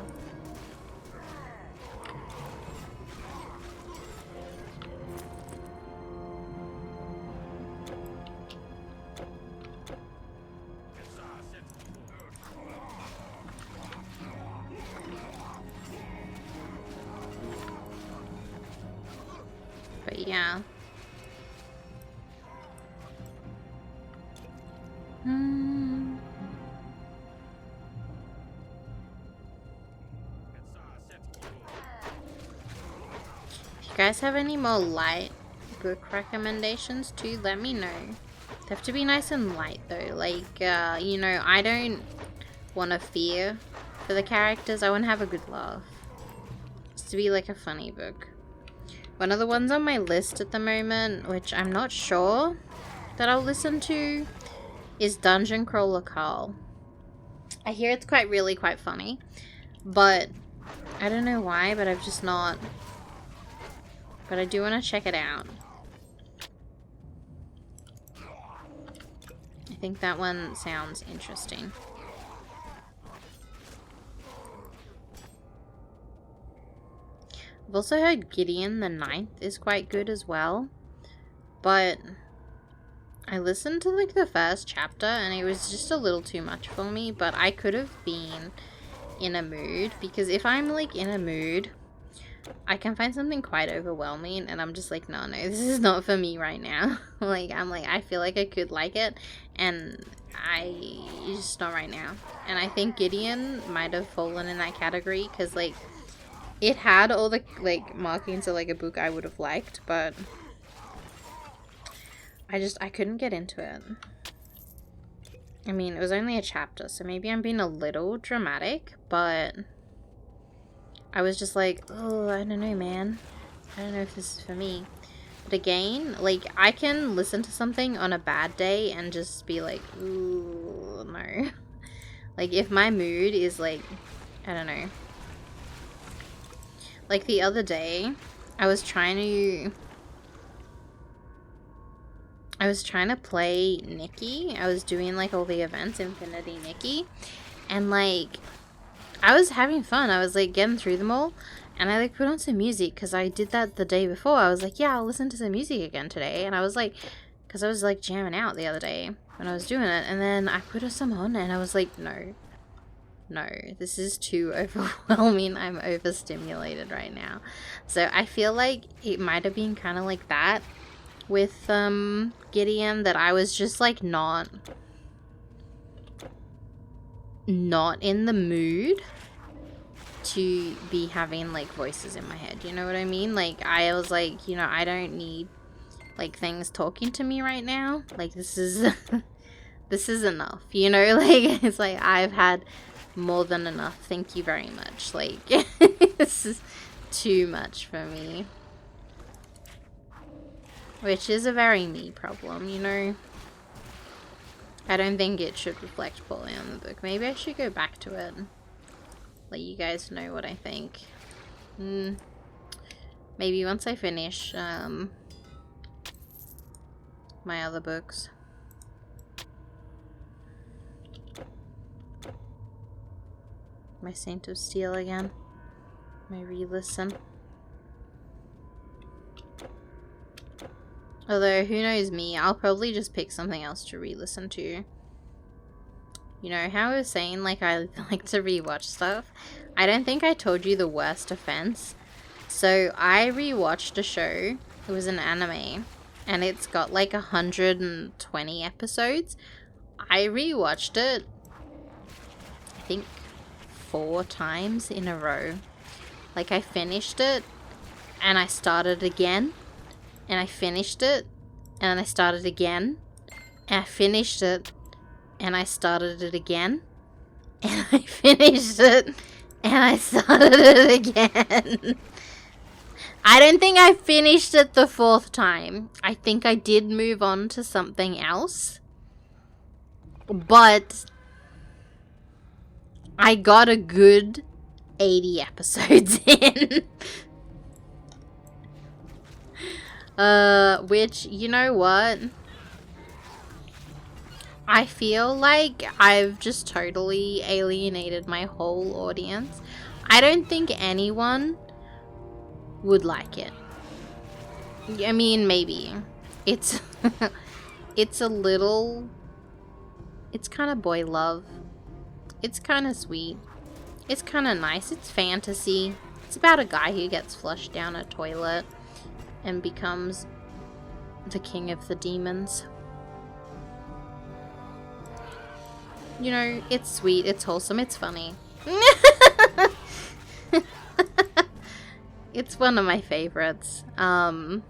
[SPEAKER 1] But yeah. If you guys have any more light book recommendations too, let me know. They have to be nice and light though. Like, you know, I don't want to fear for the characters. I want to have a good laugh. It's to be like a funny book. One of the ones on my list at the moment, which I'm not sure that I'll listen to, is Dungeon Crawler Carl. I hear it's really quite funny, but I don't know why, but I've just not. But I do want to check it out. I think that one sounds interesting. I've also heard Gideon the Ninth is quite good as well. But I listened to like the first chapter and it was just a little too much for me. But I could have been in a mood, because if I'm like in a mood, I can find something quite overwhelming and I'm just like, no, this is not for me right now. I feel like I could like it and it's just not right now. And I think Gideon might have fallen in that category because like it had all the like markings of like a book I would have liked, but I couldn't get into it. I mean, it was only a chapter, so maybe I'm being a little dramatic, but I was just like, oh, I don't know, man. I don't know if this is for me. But again, like, I can listen to something on a bad day and just be like, ooh, no. Like, if my mood is like, I don't know. Like, the other day, I was trying to play Nikki. I was doing, like, all the events, Infinity Nikki. And, like, I was having fun. I was, like, getting through them all. And I, like, put on some music because I did that the day before. I was like, yeah, I'll listen to some music again today. And I was like, because I was, like, jamming out the other day when I was doing it. And then I put some on and I was like, no, this is too overwhelming. I'm overstimulated right now. So I feel like it might have been kind of like that with Gideon, that I was just, like, not in the mood to be having, like, voices in my head, you know what I mean? Like, I was like, you know, I don't need, like, things talking to me right now. Like, this is this is enough, you know? Like, it's like, I've had more than enough, thank you very much. Like, this is too much for me, which is a very me problem, you know? I don't think it should reflect poorly on the book. Maybe I should go back to it, let you guys know what I think. Maybe once I finish my other books. My Saint of Steel again. My re-listen. Although, who knows me, I'll probably just pick something else to re-listen to. You know, how I was saying, like, I like to rewatch stuff. I don't think I told you the worst offense. So, I rewatched a show. It was an anime. And it's got, like, 120 episodes. I rewatched it, I think, 4 times in a row. Like, I finished it, and I started again. And I finished it, and I started again. And I finished it, and I started it again. And I finished it, and I started it again. I don't think I finished it the 4th time. I think I did move on to something else. But I got a good 80 episodes in. Which, you know what? I feel like I've just totally alienated my whole audience. I don't think anyone would like it. I mean, maybe. It's it's a little, it's kind of boy love. It's kind of sweet. It's kind of nice. It's fantasy. It's about a guy who gets flushed down a toilet and becomes the king of the demons. You know, it's sweet, it's wholesome, it's funny. It's one of my favorites. But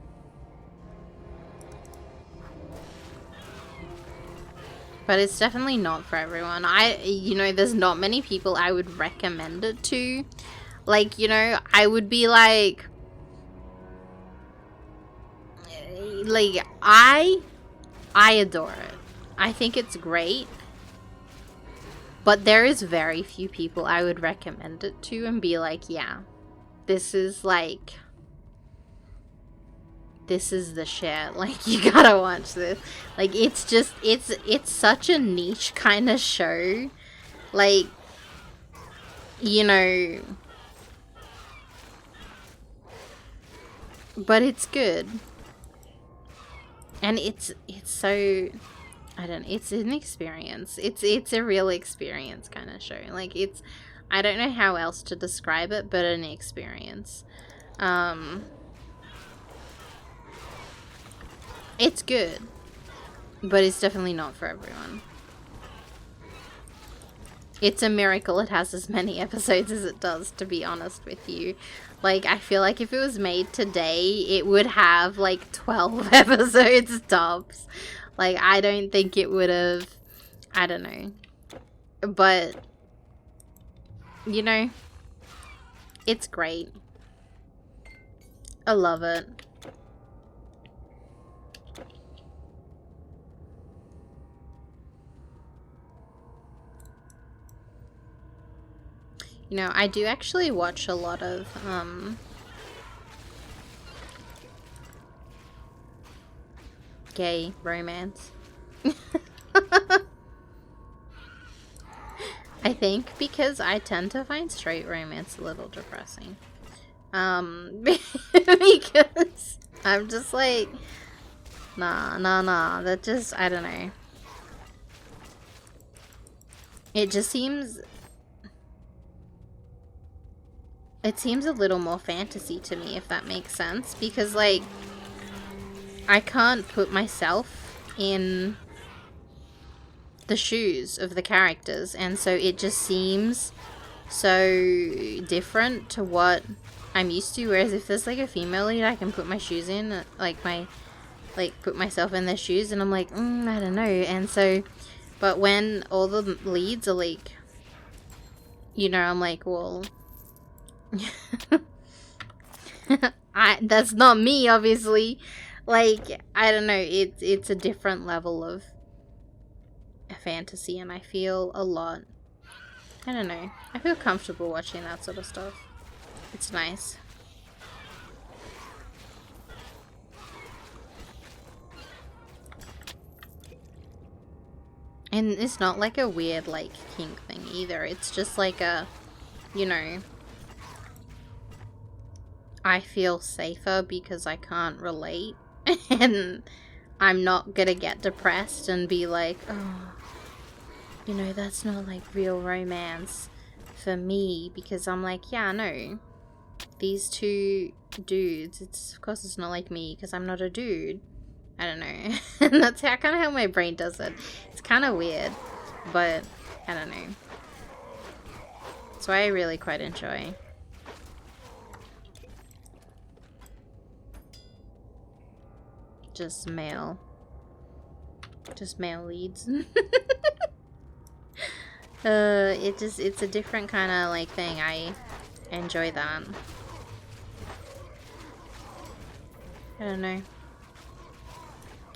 [SPEAKER 1] it's definitely not for everyone. You know, there's not many people I would recommend it to. Like, you know, I would be like, I adore it. I think it's great. But there is very few people I would recommend it to and be like, yeah, this is like, this is the shit. Like, you gotta watch this. Like, it's just, it's such a niche kind of show. Like, you know, but it's good. And it's so, I don't know, it's an experience. It's a real experience kind of show. Like, it's, I don't know how else to describe it, but an experience. It's good, but it's definitely not for everyone. It's a miracle it has as many episodes as it does, to be honest with you. Like, I feel like if it was made today, it would have, like, 12 episodes tops. Like, I don't think it would have I don't know. But, you know, it's great. I love it. You know, I do actually watch a lot of, gay romance. I think because I tend to find straight romance a little depressing. Because I'm just like, nah, that just, I don't know. It just seems, it seems a little more fantasy to me, if that makes sense, because like, I can't put myself in the shoes of the characters, and so it just seems so different to what I'm used to, whereas if there's like a female lead I can put my shoes in, put myself in their shoes, and I'm like, I don't know, and so, but when all the leads are like, you know, I'm like, well, that's not me, obviously, like, I don't know, it's a different level of fantasy, and I feel a lot, I don't know, I feel comfortable watching that sort of stuff. It's nice. And it's not like a weird like kink thing either, it's just like a, you know, I feel safer because I can't relate and I'm not gonna get depressed and be like, oh, you know, that's not like real romance for me, because I'm like, yeah, no, these two dudes, of course it's not like me because I'm not a dude. I don't know. And that's kind of how my brain does it. It's kind of weird, but I don't know. That's why I really quite enjoy. Just male leads. It's a different kind of like thing. I enjoy that. I don't know.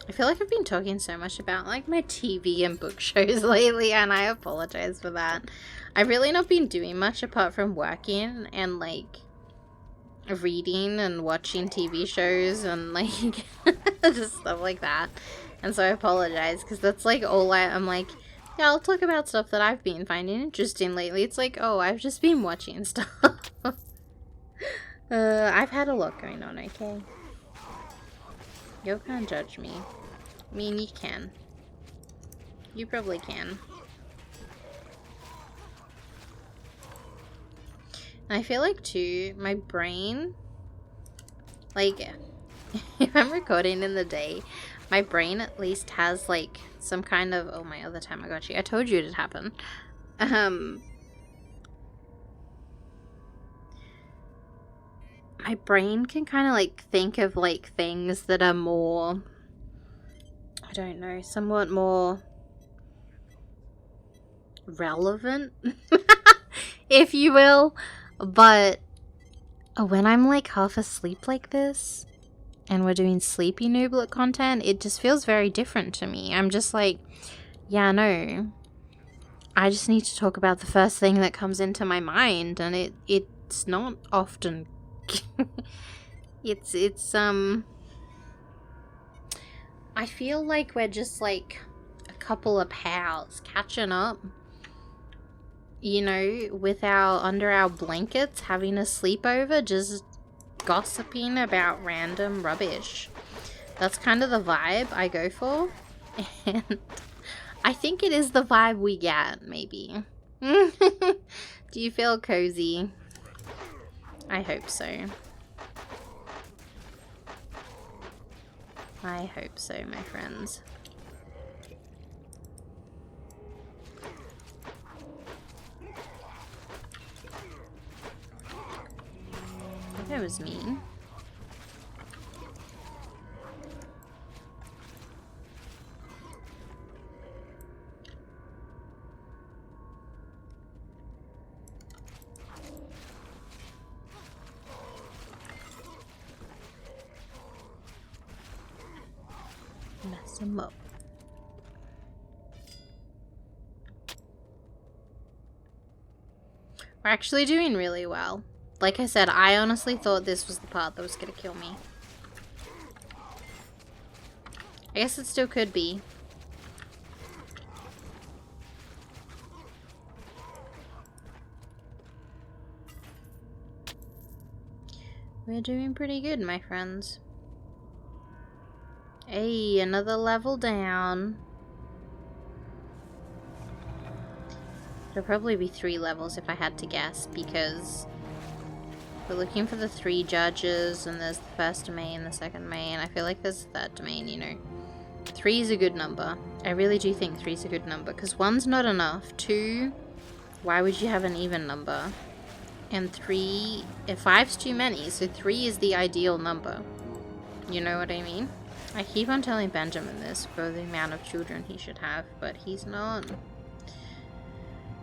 [SPEAKER 1] I feel like I've been talking so much about like my TV and book shows lately, and I apologize for that. I've really not been doing much apart from working and like reading and watching TV shows and like just stuff like that. And so I apologize because that's like all I'm like, yeah, I'll talk about stuff that I've been finding interesting lately. It's like, oh, I've just been watching stuff. I've had a lot going on, okay? You can't judge me. I mean, you can. You probably can. And I feel like, too, my brain, like, if I'm recording in the day, my brain at least has, like, some kind of, oh, my other time I got you. I told you it'd happen. My brain can kind of, like, think of, like, things that are more, I don't know, somewhat more relevant, if you will. But when I'm, like, half asleep like this, and we're doing sleepy Nooblet content, it just feels very different to me. I'm just like, yeah, no. I just need to talk about the first thing that comes into my mind, and it's not often. it's I feel like we're just like a couple of pals catching up, you know, with under our blankets, having a sleepover, just gossiping about random rubbish. That's kind of the vibe I go for, and I think it is the vibe we get, maybe. Do you feel cozy? I hope so. I hope so, my friends. That was mean. some up. We're actually doing really well. Like I said, I honestly thought this was the part that was gonna kill me. I guess it still could be. We're doing pretty good, my friends. Hey, another level down. It'll probably be 3 levels if I had to guess, because we're looking for the 3 judges, and there's the first domain, the second domain. I feel like there's the third domain, you know. 3 is a good number. I really do think 3 is a good number, because 1's not enough. 2, why would you have an even number? And 3, if 5's too many, so 3 is the ideal number. You know what I mean? I keep on telling Benjamin this for the amount of children he should have, but he's not.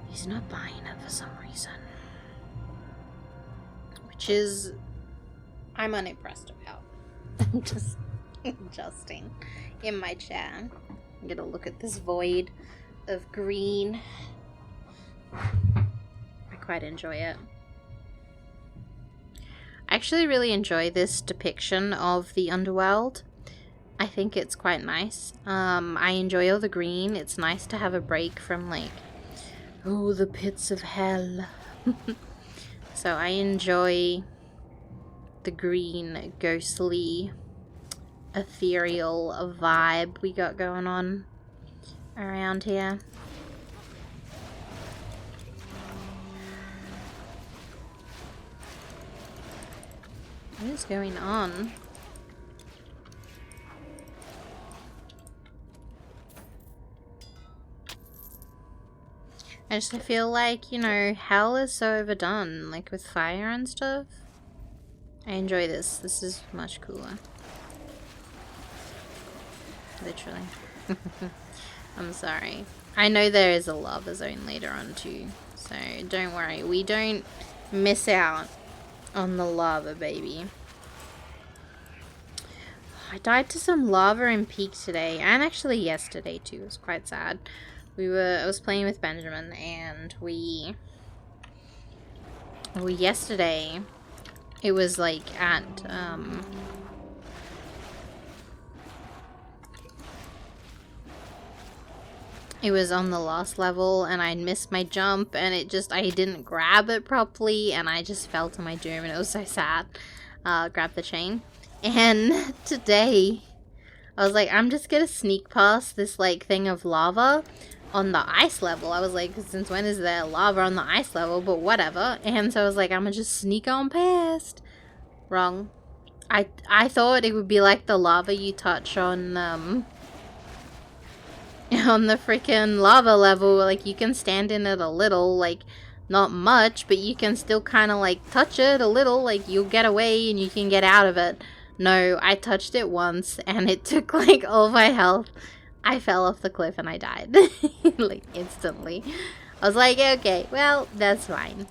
[SPEAKER 1] He's not buying it for some reason. Which is, I'm unimpressed about. I'm just adjusting in my chair. I'm gonna look at this void of green. I quite enjoy it. I actually really enjoy this depiction of the Underworld. I think it's quite nice. I enjoy all the green. It's nice to have a break from, like, oh, the pits of hell. So I enjoy the green, ghostly, ethereal vibe we got going on around here. What is going on? I just feel like, you know, hell is so overdone, like with fire and stuff. I enjoy this. This is much cooler. Literally. I'm sorry. I know there is a lava zone later on too, so don't worry. We don't miss out on the lava, baby. I died to some lava in Peak today, and actually yesterday too. It was quite sad. I was playing with Benjamin, and yesterday, it was like at, it was on the last level, and I missed my jump, and I didn't grab it properly, and I just fell to my doom, and it was so sad. Grab the chain. And today, I was like, I'm just gonna sneak past this, like, thing of lava on the ice level. I was like, since when is there lava on the ice level? But whatever. And so I was like, I'm gonna just sneak on past. Wrong. I thought it would be like the lava you touch on the freaking lava level. Like, you can stand in it a little, like, not much, but you can still kind of, like, touch it a little. Like, you'll get away and you can get out of it. No, I touched it once, and it took, like, all my health. I fell off the cliff and I died. Like, instantly. I was like, okay, well, that's fine.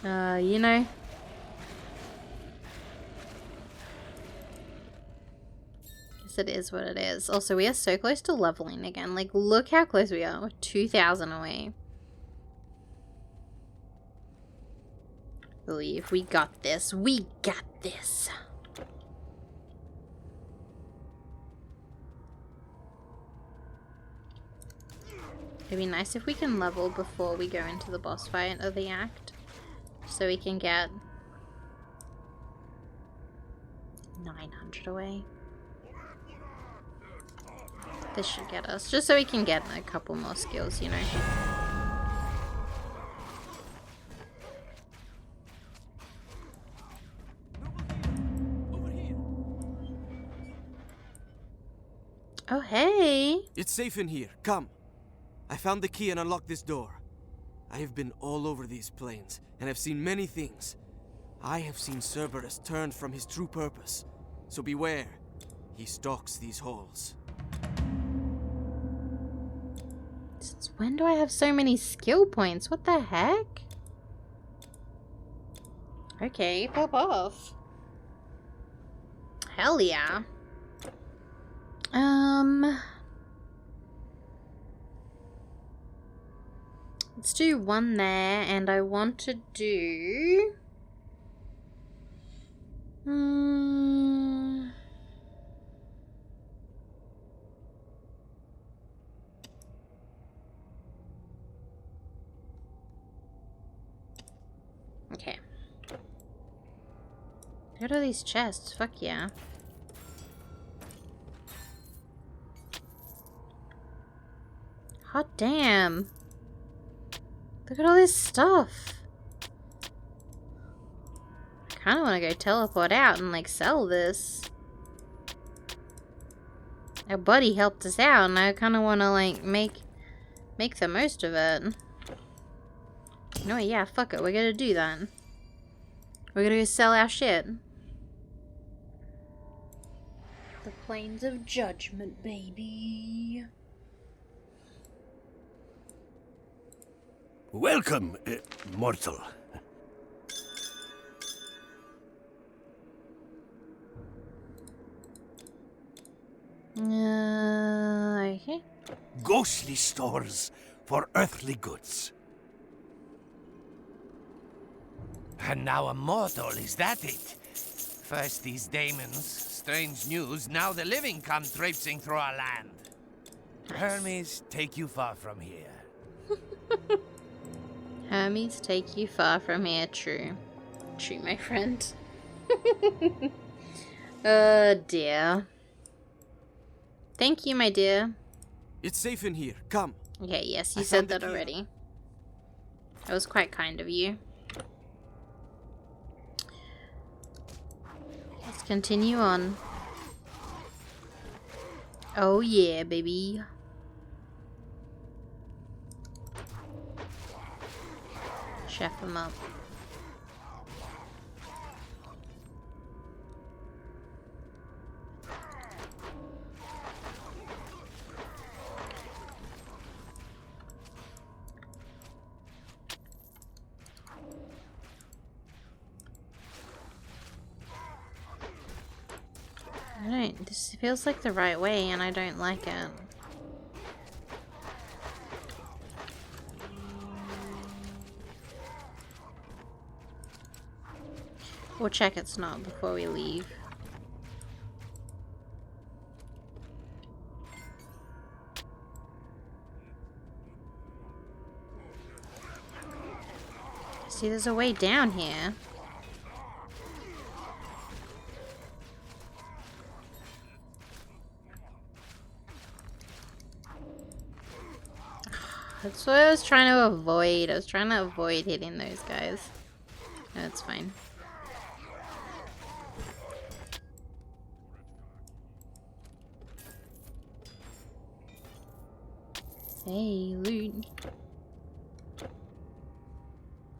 [SPEAKER 1] You know. Guess it is what it is. Also, we are so close to leveling again. Like, look how close we are. We're 2,000 away. Believe we got this. We got this. It'd be nice if we can level before we go into the boss fight of the act. So we can get 900 away. This should get us. Just so we can get a couple more skills, you know. Oh, hey!
[SPEAKER 5] It's safe in here. Come. I found the key and unlocked this door. I have been all over these plains, and have seen many things. I have seen Cerberus turned from his true purpose. So beware. He stalks these halls.
[SPEAKER 1] Since when do I have so many skill points? What the heck? Okay, pop off. Hell yeah. Let's do one there, and I want to do... Okay. Look at all these chests. Fuck yeah. Hot damn. Look at all this stuff. I kind of want to go teleport out and like sell this. Our buddy helped us out and I kind of want to like make the most of it. No, yeah, fuck it. We're gonna do that. We're gonna go sell our shit. The Plains of Judgment, baby.
[SPEAKER 11] Welcome, mortal.
[SPEAKER 1] Okay.
[SPEAKER 11] Ghostly stores for earthly goods.
[SPEAKER 2] And now a mortal, is that it? First these demons, strange news, now the living come traipsing through our land. Hermes, take you far from here.
[SPEAKER 1] Hermes, take you far from here. True. True, my friend. Oh dear. Thank you, my dear.
[SPEAKER 5] It's safe in here. Come.
[SPEAKER 1] Okay, yes, you said that already. That was quite kind of you. Let's continue on. Oh yeah, baby. Chef him up. This feels like the right way and I don't like it. We'll check it's not before we leave. See, there's a way down here. That's what I was trying to avoid. I was trying to avoid hitting those guys. No, it's fine. Hey, loot.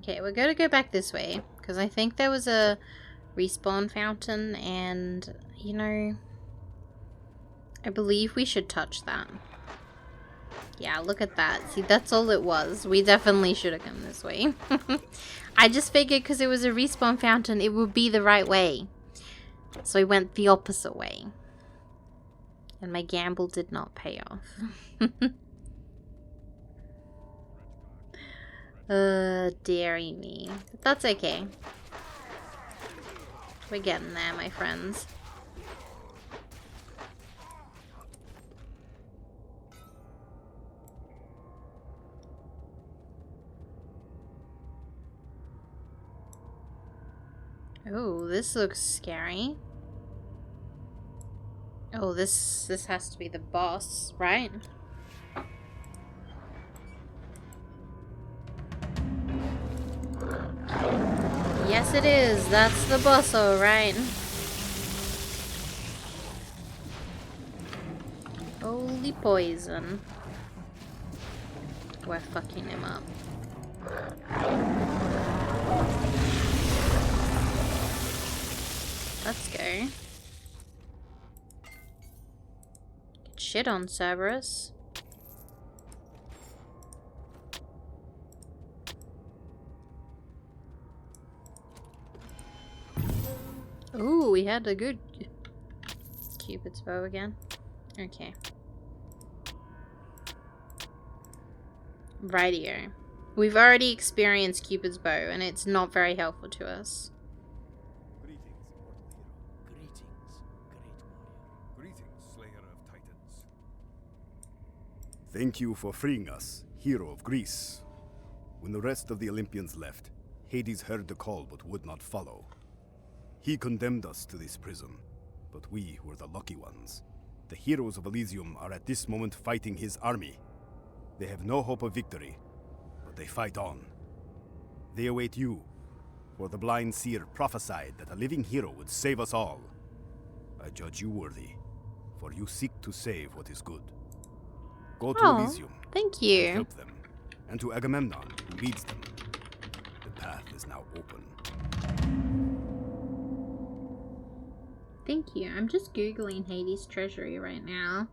[SPEAKER 1] Okay, we're gonna go back this way, because I think there was a respawn fountain, and, you know, I believe we should touch that. Yeah, look at that. See, that's all it was. We definitely should have come this way. I just figured because it was a respawn fountain, it would be the right way. So I went the opposite way. And my gamble did not pay off. Dearie me. But that's okay. We're getting there, my friends. Oh, this looks scary. Oh, this has to be the boss, right? Yes, it is. That's the boss, alright. Holy poison. We're fucking him up. Let's go. Get shit on, Cerberus. Ooh, we had a good Cupid's bow again. Okay. Radio. We've already experienced Cupid's bow, and it's not very helpful to us.
[SPEAKER 11] Greetings, Greetings, Slayer of Titans.
[SPEAKER 12] Thank you for freeing us, hero of Greece. When the rest of the Olympians left, Hades heard the call but would not follow. He condemned us to this prison, but we were the lucky ones. The heroes of Elysium are at this moment fighting his army. They have no hope of victory, but they fight on. They await you, for the blind seer prophesied that a living hero would save us all. I judge you worthy, for you seek to save what is good. Go to Elysium.
[SPEAKER 1] Thank you.
[SPEAKER 12] And help them, and to Agamemnon, who leads them. The path is now open.
[SPEAKER 1] Thank you. I'm just Googling Hades' treasury right now.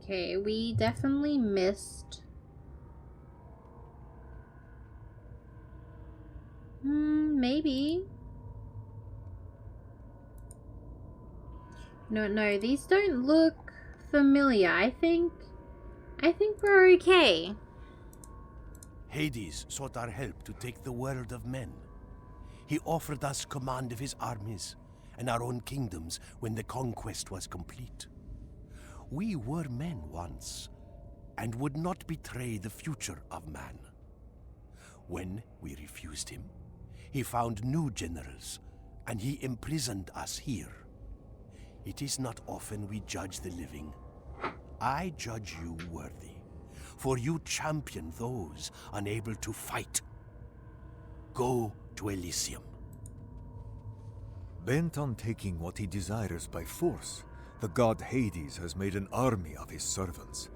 [SPEAKER 1] Okay, we definitely missed. Maybe. No, these don't look familiar. I think we're okay.
[SPEAKER 11] Hades sought our help to take the world of men. He offered us command of his armies and our own kingdoms when the conquest was complete. We were men once, and would not betray the future of man. When we refused him, he found new generals, and he imprisoned us here. It is not often we judge the living. I judge you worthy, for you champion those unable to fight. Go to Elysium.
[SPEAKER 13] Bent on taking what he desires by force, the god Hades has made an army of his servants.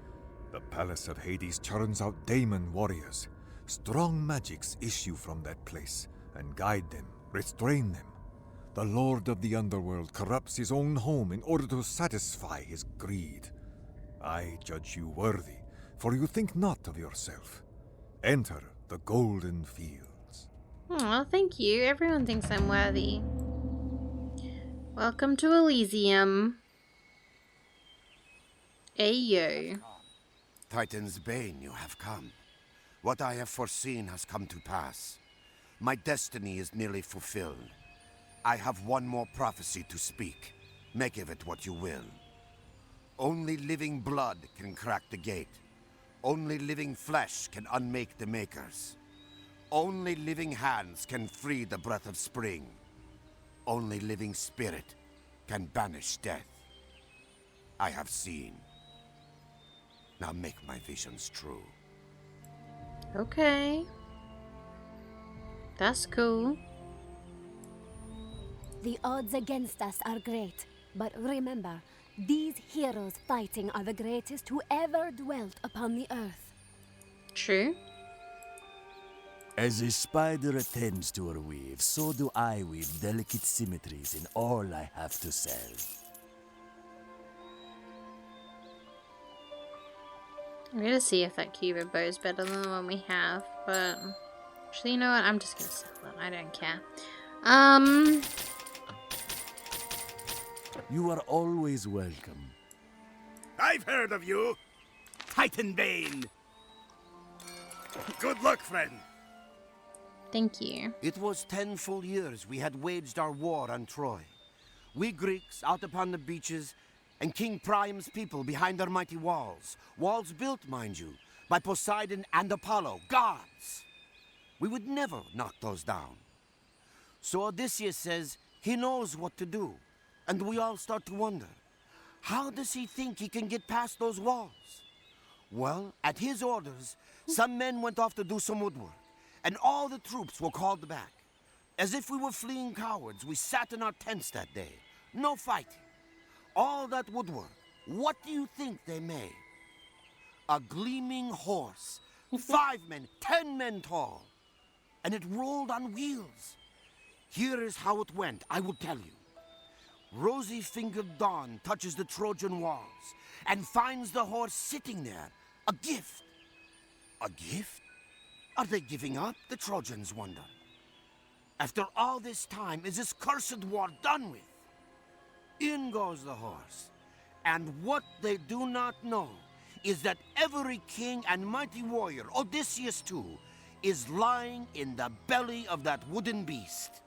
[SPEAKER 13] The palace of Hades churns out daemon warriors. Strong magics issue from that place and guide them, restrain them. The lord of the Underworld corrupts his own home in order to satisfy his greed. I judge you worthy, for you think not of yourself. Enter the golden fields.
[SPEAKER 1] Oh, thank you. Everyone thinks I'm worthy. Welcome to Elysium. Ayo.
[SPEAKER 7] Titan's bane, you have come. What I have foreseen has come to pass. My destiny is nearly fulfilled. I have one more prophecy to speak. Make of it what you will. Only living blood can crack the gate. Only living flesh can unmake the makers. Only living hands can free the breath of spring. Only living spirit can banish death. I have seen. Now make my visions true.
[SPEAKER 1] Okay. That's cool.
[SPEAKER 9] The odds against us are great, but remember, these heroes fighting are the greatest who ever dwelt upon the earth.
[SPEAKER 1] True.
[SPEAKER 14] As a spider attends to her weave, so do I weave delicate symmetries in all I have to sell.
[SPEAKER 1] I'm gonna see if that Cupid bow is better than the one we have, but actually, you know what? I'm just gonna sell it. I don't care.
[SPEAKER 14] You are always welcome.
[SPEAKER 11] I've heard of you, Titan Bane. Good luck, friend.
[SPEAKER 1] Thank you.
[SPEAKER 7] It was 10 full years we had waged our war on Troy. We Greeks out upon the beaches, and King Priam's people behind our mighty walls. Walls built, mind you, by Poseidon and Apollo, gods. We would never knock those down. So Odysseus says he knows what to do, and we all start to wonder, how does he think he can get past those walls? Well, at his orders, some men went off to do some woodwork, and all the troops were called back. As if we were fleeing cowards, we sat in our tents that day. No fighting. All that woodwork, what do you think they made? A gleaming horse, 5 men, 10 men tall, and it rolled on wheels. Here is how it went, I will tell you. rosy-fingered Dawn touches the Trojan walls and finds the horse sitting there. A gift. A gift? Are they giving up, the Trojans wonder? After all this time, is this cursed war done with? In goes the horse. And what they do not know is that every king and mighty warrior, Odysseus too, is lying in the belly of that wooden beast.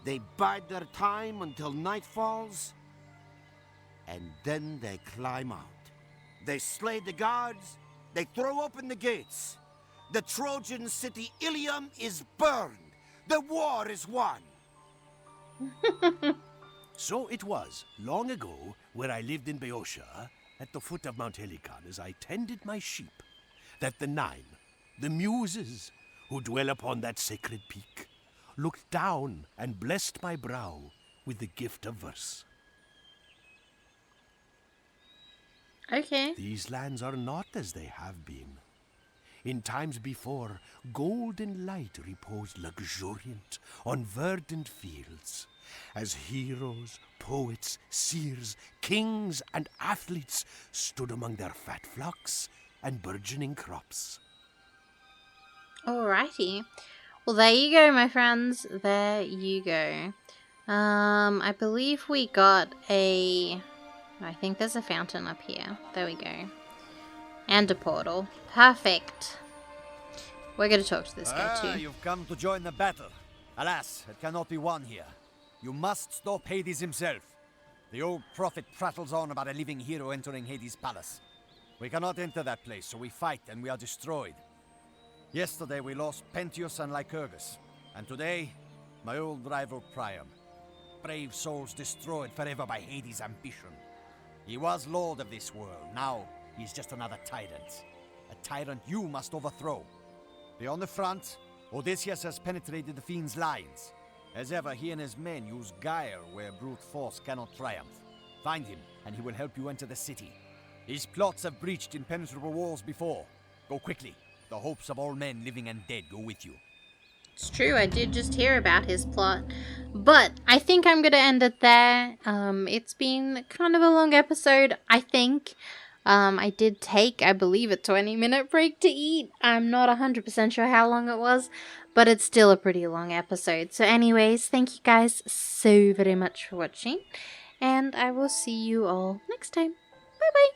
[SPEAKER 7] They bide their time until night falls, and then they climb out. They slay the guards, they throw open the gates. The Trojan city Ilium is burned. The war is won.
[SPEAKER 11] So it was, long ago, where I lived in Boeotia, at the foot of Mount Helicon, as I tended my sheep, that the Nine, the Muses, who dwell upon that sacred peak, looked down and blessed my brow with the gift of verse.
[SPEAKER 1] Okay.
[SPEAKER 11] These lands are not as they have been. In times before, golden light reposed luxuriant on verdant fields, as heroes, poets, seers, kings, and athletes stood among their fat flocks and burgeoning crops.
[SPEAKER 1] Alrighty. Well, there you go, my friends. There you go. I believe we got a... I think there's a fountain up here. There we go. And a portal. Perfect. We're going to talk to this guy too.
[SPEAKER 15] You've come to join the battle. Alas, it cannot be won here. You must stop Hades himself. The old prophet prattles on about a living hero entering Hades' palace. We cannot enter that place, so we fight and we are destroyed. Yesterday we lost Pentheus and Lycurgus, and today, my old rival Priam. Brave souls destroyed forever by Hades' ambition. He was lord of this world, now he's just another tyrant. A tyrant you must overthrow. Beyond the front, Odysseus has penetrated the fiend's lines. As ever, he and his men use guile where brute force cannot triumph. Find him, and he will help you enter the city. His plots have breached impenetrable walls before. Go quickly. The hopes of all men living and dead go with you.
[SPEAKER 1] It's true, I did just hear about his plot. But I think I'm going to end it there. It's been kind of a long episode, I think. I did take, I believe, a 20-minute break to eat. I'm not 100% sure how long it was, but it's still a pretty long episode. So anyways, thank you guys so very much for watching, and I will see you all next time. Bye-bye!